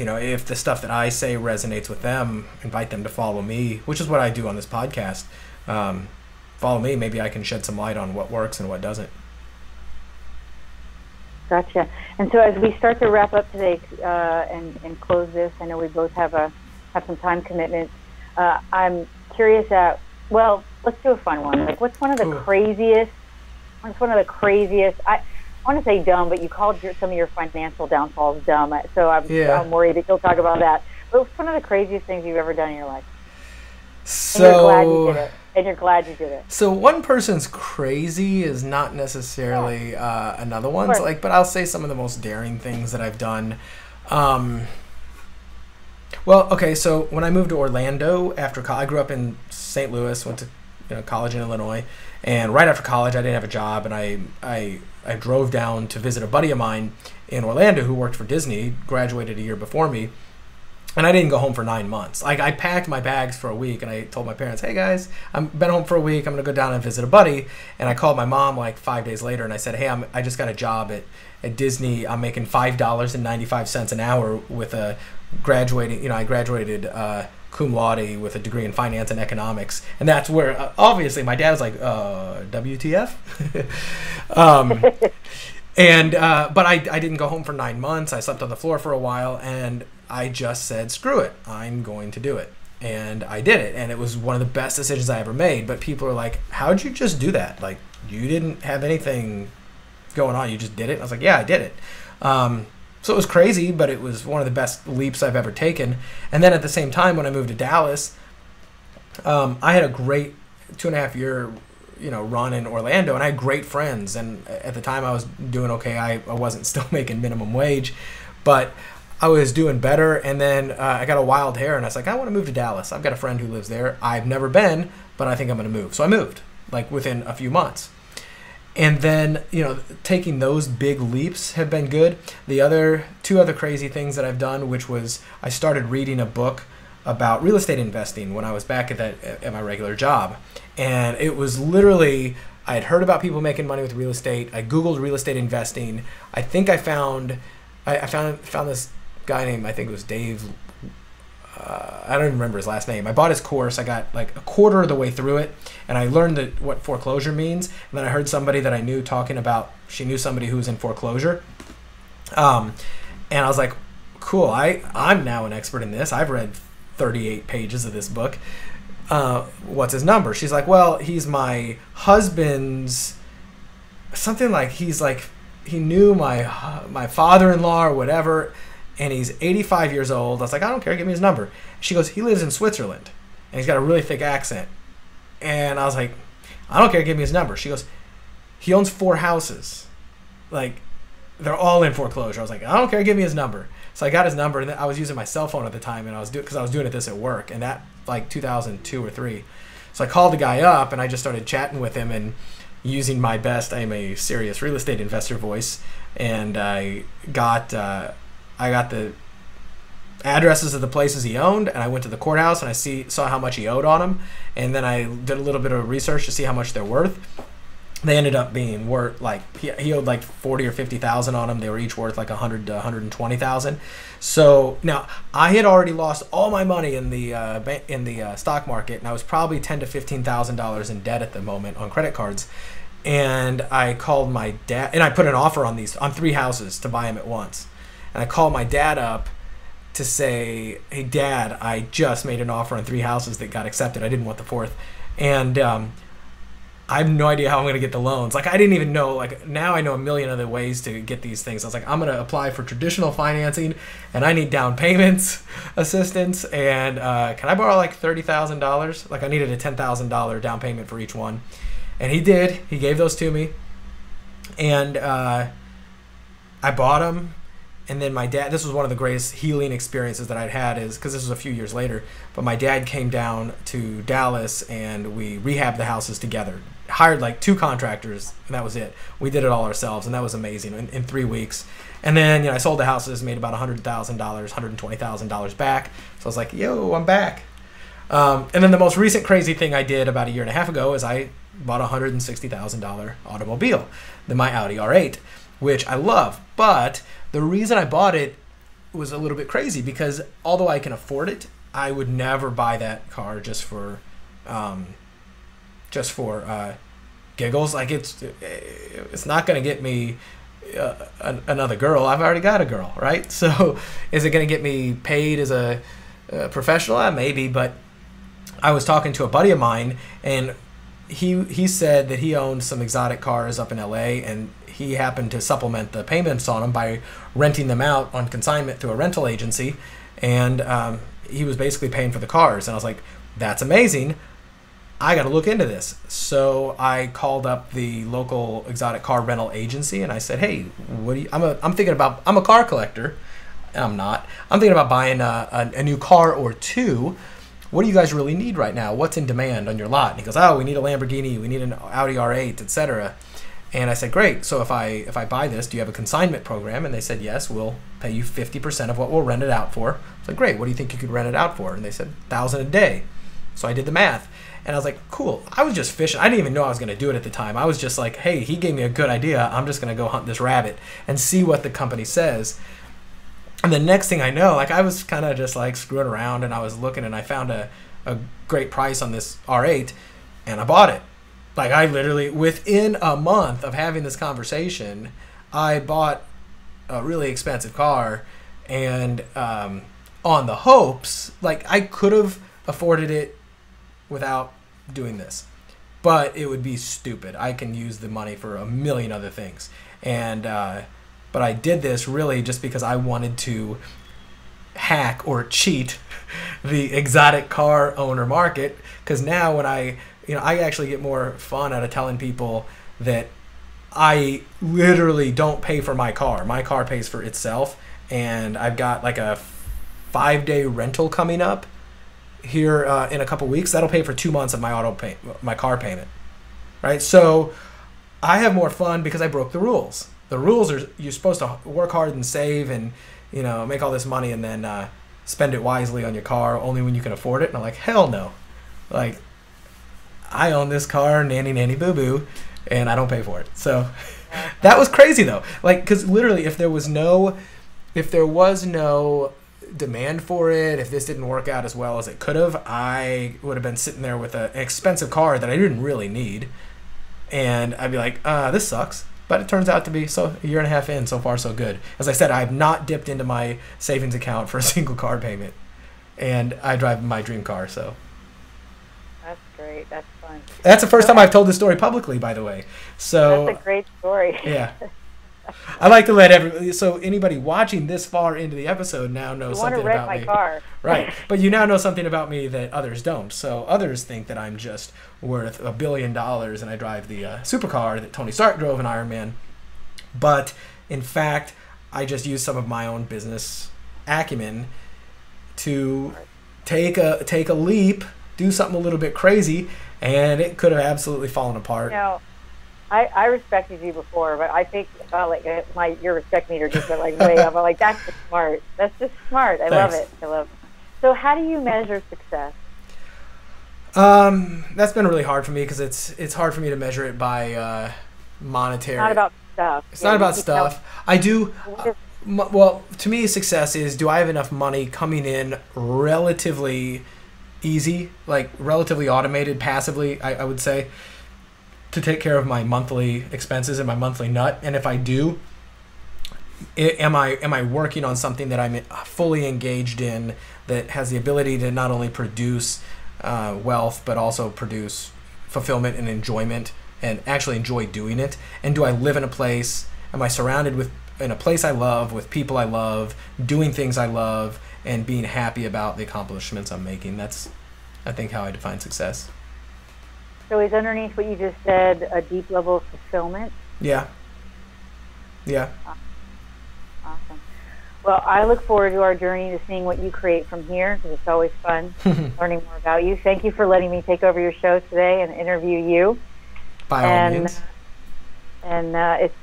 if the stuff that I say resonates with them, invite them to follow me, which is what I do on this podcast. Follow me, maybe I can shed some light on what works and what doesn't. Gotcha. And so as we start to wrap up today and close this, I know we both have some time commitments. I'm curious let's do a fun one. Like, what's one of the craziest, I want to say dumb, but you called some of your financial downfalls dumb. So I'm worried that you'll talk about that. But what's one of the craziest things you've ever done in your life? And you're glad you did it. So one person's crazy is not necessarily another one's. But I'll say some of the most daring things that I've done. So when I moved to Orlando after college, I grew up in St. Louis, went to college in Illinois, and right after college I didn't have a job, and I drove down to visit a buddy of mine in Orlando who worked for Disney, graduated a year before me. And I didn't go home for 9 months. Like, I packed my bags for a week, and I told my parents, hey, guys, I've been home for a week. I'm going to go down and visit a buddy. And I called my mom like 5 days later, and I said, hey, I just got a job at Disney. I'm making $5.95 an hour with I graduated cum laude with a degree in finance and economics. And that's where, obviously, my dad was like, WTF? But I didn't go home for 9 months. I slept on the floor for a while, and I just said, screw it, I'm going to do it. And I did it, and it was one of the best decisions I ever made. But people are like, how'd you just do that? Like, you didn't have anything going on, you just did it? And I was like, yeah, I did it. So it was crazy, but it was one of the best leaps I've ever taken. And then at the same time, when I moved to Dallas, I had a great 2.5 year run in Orlando, and I had great friends. And at the time I was doing okay. I wasn't still making minimum wage, but I was doing better. And then I got a wild hair, and I was like, I want to move to Dallas. I've got a friend who lives there. I've never been, but I think I'm going to move. So I moved, like, within a few months. And then, taking those big leaps have been good. The two other crazy things that I've done, which was I started reading a book about real estate investing when I was back at my regular job. And it was literally, I had heard about people making money with real estate. I Googled real estate investing. I think I found this guy named, I think it was Dave. I don't even remember his last name. I bought his course. I got like a quarter of the way through it, and I learned what foreclosure means. And then I heard somebody that I knew talking about, she knew somebody who was in foreclosure. And I was like, cool, I'm now an expert in this. I've read 38 pages of this book. What's his number? She's like, well, he's my husband's, something like, he knew my father-in-law or whatever, and he's 85 years old. I was like, I don't care, give me his number. She goes, he lives in Switzerland, and he's got a really thick accent. And I was like, I don't care, give me his number. She goes, he owns 4 houses. Like, they're all in foreclosure. I was like, I don't care, give me his number. So I got his number, and then I was using my cell phone at the time, and because I was doing this at work, and that like 2002 or 3. So I called the guy up, and I just started chatting with him, and using my best, I'm a serious real estate investor voice, and I got the addresses of the places he owned, and I went to the courthouse, and I saw how much he owed on them, and then I did a little bit of research to see how much they're worth. They ended up being worth like he owed like 40 or 50,000 on them. They were each worth like 100 to 120,000. So now I had already lost all my money in the stock market, and I was probably $10,000 to $15,000 in debt at the moment on credit cards. And I called my dad, and I put an offer on 3 houses to buy them at once. And I called my dad up to say, hey, Dad, I just made an offer on 3 houses that got accepted. I didn't want the 4th. And I have no idea how I'm going to get the loans. Like, I didn't even know. Like, now I know a million other ways to get these things. I was like, I'm going to apply for traditional financing, and I need down payments assistance. And can I borrow like $30,000? Like, I needed a $10,000 down payment for each one. And he did. He gave those to me. And I bought them. And then my dad, this was one of the greatest healing experiences that I'd had, is because this was a few years later, but my dad came down to Dallas, and we rehabbed the houses together. Hired like 2 contractors, and that was it. We did it all ourselves, and that was amazing in 3 weeks. And then, I sold the houses, made about $100,000, $120,000 back. So I was like, yo, I'm back. And then the most recent crazy thing I did about a year and a half ago is I bought a $160,000 automobile, my Audi R8, which I love. But the reason I bought it was a little bit crazy, because although I can afford it, I would never buy that car just for giggles. Like, it's not going to get me another girl. I've already got a girl, right? So is it going to get me paid as a professional? Maybe, but I was talking to a buddy of mine, and he said that he owned some exotic cars up in LA, and he happened to supplement the payments on them by renting them out on consignment through a rental agency, and he was basically paying for the cars. And I was like, that's amazing. I got to look into this. So I called up the local exotic car rental agency, and I said, hey, I'm a car collector. I'm not. I'm thinking about buying a new car or 2. What do you guys really need right now? What's in demand on your lot? And he goes, oh, we need a Lamborghini, we need an Audi R8, etc. And I said, great. So if I buy this, do you have a consignment program? And they said, yes, we'll pay you 50% of what we'll rent it out for. I said, great. What do you think you could rent it out for? And they said, $1,000 a day. So I did the math, and I was like, cool. I was just fishing. I didn't even know I was going to do it at the time. I was just like, hey, he gave me a good idea. I'm just going to go hunt this rabbit and see what the company says. And the next thing I know, like, I was kind of just like screwing around, and I was looking, and I found a great price on this R8, and I bought it. Like, I literally, within a month of having this conversation, I bought a really expensive car, and on the hopes, like, I could have afforded it without doing this, but it would be stupid. I can use the money for a million other things. And but I did this really just because I wanted to hack or cheat the exotic car owner market, because now when I actually get more fun out of telling people that I literally don't pay for my car. My car pays for itself, and I've got like a 5-day rental coming up here in a couple weeks. That'll pay for 2 months of my car payment, right? So I have more fun because I broke the rules. The rules are you're supposed to work hard and save and make all this money and then spend it wisely on your car only when you can afford it. And I'm like, hell no. Like, I own this car, nanny nanny boo boo, and I don't pay for it. So that was crazy though. Like, because literally, if there was no demand for it, if this didn't work out as well as it could have, I would have been sitting there with an expensive car that I didn't really need, and I'd be like, this sucks. But it turns out to be a year and a half in, so far so good. As I said, I've not dipped into my savings account for a single car payment, and I drive my dream car. So that's great. That's fun. That's the first time I've told this story publicly, by the way. So that's a great story. Yeah. I like to let anybody watching this far into the episode now knows something about me. You want to wreck my car. Right. But you now know something about me that others don't. So others think that I'm just worth $1 billion and I drive the supercar that Tony Stark drove in Iron Man. But in fact, I just use some of my own business acumen to take a leap, do something a little bit crazy, and it could have absolutely fallen apart. I respected you before, but I think your respect meter just went like way up. I'm like, that's just smart. That's just smart. I love it. So how do you measure success? That's been really hard for me because it's hard for me to measure it by monetary. It's not about stuff. It's not about stuff. I do. Well, to me, success is, do I have enough money coming in relatively easy, like relatively automated, passively, I would say, to take care of my monthly expenses and my monthly nut? And if I do, am I working on something that I'm fully engaged in, that has the ability to not only produce wealth but also produce fulfillment and enjoyment, and actually enjoy doing it? And do I live in a place? Am I surrounded in a place I love, with people I love, doing things I love, and being happy about the accomplishments I'm making? That's, I think, how I define success. So is underneath what you just said a deep level of fulfillment? Yeah. Awesome. Well, I look forward to our journey, to seeing what you create from here, because it's always fun learning more about you. Thank you for letting me take over your show today and interview you. By all means. And it's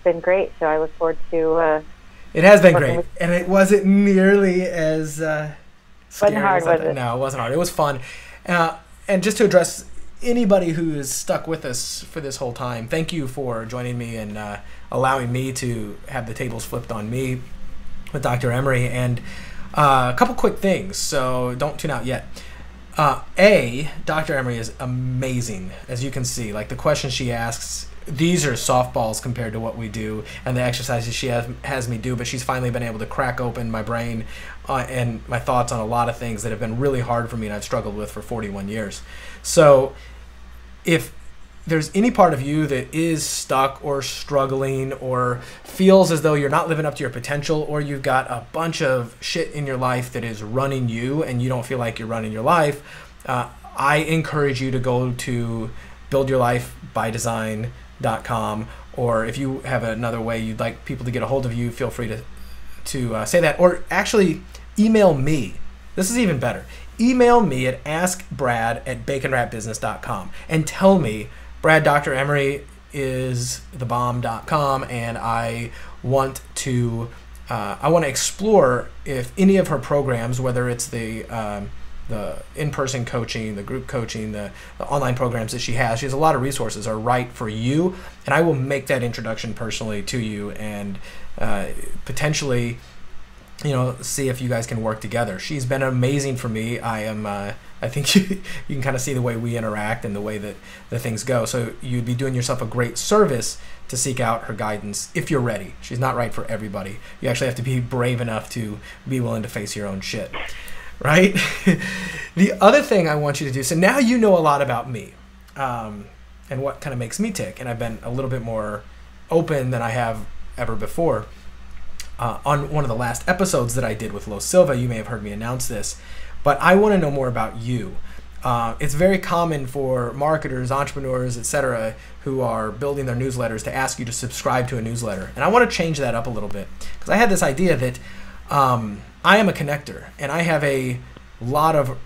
been great. So I look forward to. It has been great, and it wasn't nearly as scary. Wasn't hard, was it? No, it wasn't hard. It was fun, and just to address anybody who has stuck with us for this whole time, thank you for joining me and allowing me to have the tables flipped on me with Dr. Emery. And a couple quick things, so don't tune out yet. Dr. Emery is amazing, as you can see. Like, the questions she asks, these are softballs compared to what we do, and the exercises she has me do, but she's finally been able to crack open my brain and my thoughts on a lot of things that have been really hard for me and I've struggled with for 41 years. So if there's any part of you that is stuck or struggling or feels as though you're not living up to your potential, or you've got a bunch of shit in your life that is running you and you don't feel like you're running your life, I encourage you to go to buildyourlifebydesign.com, or if you have another way you'd like people to get a hold of you, feel free to say that, or actually email me. This is even better. Email me at askbrad@baconwrapbusiness.com and tell me, Brad, Dr. Emery is thebomb.com, and I want to explore if any of her programs, whether it's the in-person coaching, the group coaching, the online programs that she has a lot of resources, are right for you, and I will make that introduction personally to you, and potentially, see if you guys can work together. She's been amazing for me. I think you can kind of see the way we interact and the way that the things go. So you'd be doing yourself a great service to seek out her guidance if you're ready. She's not right for everybody. You actually have to be brave enough to be willing to face your own shit, right? The other thing I want you to do, so now you know a lot about me and what kind of makes me tick, and I've been a little bit more open than I have ever before. On one of the last episodes that I did with Lo Silva, you may have heard me announce this, but I want to know more about you. It's very common for marketers, entrepreneurs, etc., who are building their newsletters to ask you to subscribe to a newsletter. And I want to change that up a little bit, because I had this idea that I am a connector, and I have a lot of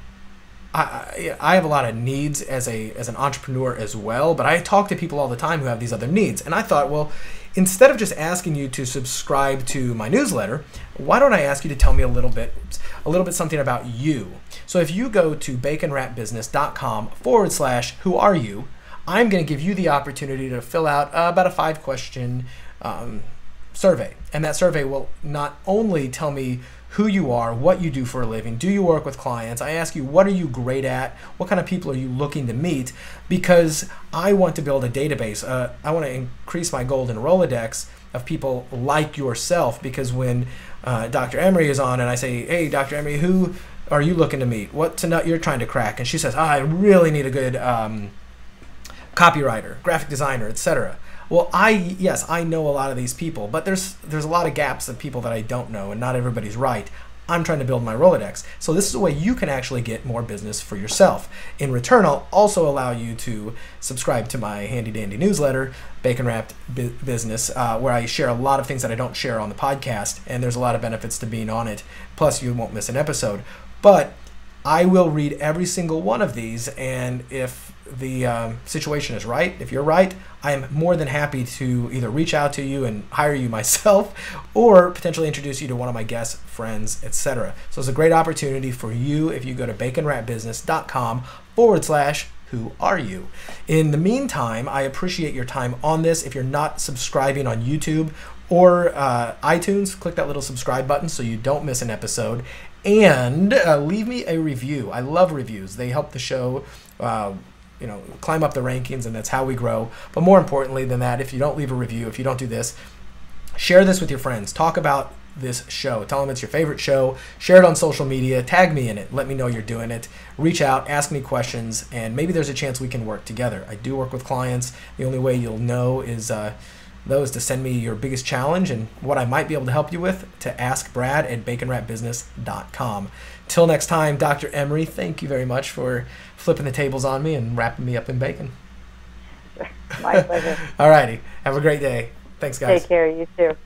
needs as an entrepreneur as well, but I talk to people all the time who have these other needs. And I thought, well, instead of just asking you to subscribe to my newsletter, why don't I ask you to tell me a little bit something about you? So if you go to baconwrapbusiness.com/who are you, I'm going to give you the opportunity to fill out about a 5-question survey. And that survey will not only tell me who you are, what you do for a living, do you work with clients? I ask you, what are you great at? What kind of people are you looking to meet? Because I want to build a database. I want to increase my golden Rolodex of people like yourself, because when Dr. Emery is on and I say, hey, Dr. Emery, who are you looking to meet? What's a nut you're trying to crack? And she says, I really need a good copywriter, graphic designer, etc. Well, yes, I know a lot of these people, but there's a lot of gaps of people that I don't know, and not everybody's right. I'm trying to build my Rolodex. So this is a way you can actually get more business for yourself. In return, I'll also allow you to subscribe to my handy dandy newsletter, Bacon Wrapped Business, where I share a lot of things that I don't share on the podcast, and there's a lot of benefits to being on it. Plus, you won't miss an episode. But I will read every single one of these, and if the situation is right, if you're right, I am more than happy to either reach out to you and hire you myself, or potentially introduce you to one of my guests, friends, etc. So it's a great opportunity for you if you go to baconwrapbusiness.com/who are you. In the meantime, I appreciate your time on this. If you're not subscribing on YouTube or iTunes, click that little subscribe button so you don't miss an episode. And leave me a review. I love reviews. They help the show climb up the rankings, and that's how we grow. But more importantly than that, if you don't leave a review, if you don't do this, share this with your friends. Talk about this show. Tell them it's your favorite show. Share it on social media. Tag me in it. Let me know you're doing it. Reach out, ask me questions, and maybe there's a chance we can work together. I do work with clients. The only way you'll know is to send me your biggest challenge and what I might be able to help you with to askbrad@baconwrapbusiness.com. Till next time, Dr. Emery, thank you very much for flipping the tables on me and wrapping me up in bacon. My pleasure. All righty. Have a great day. Thanks, guys. Take care. You too.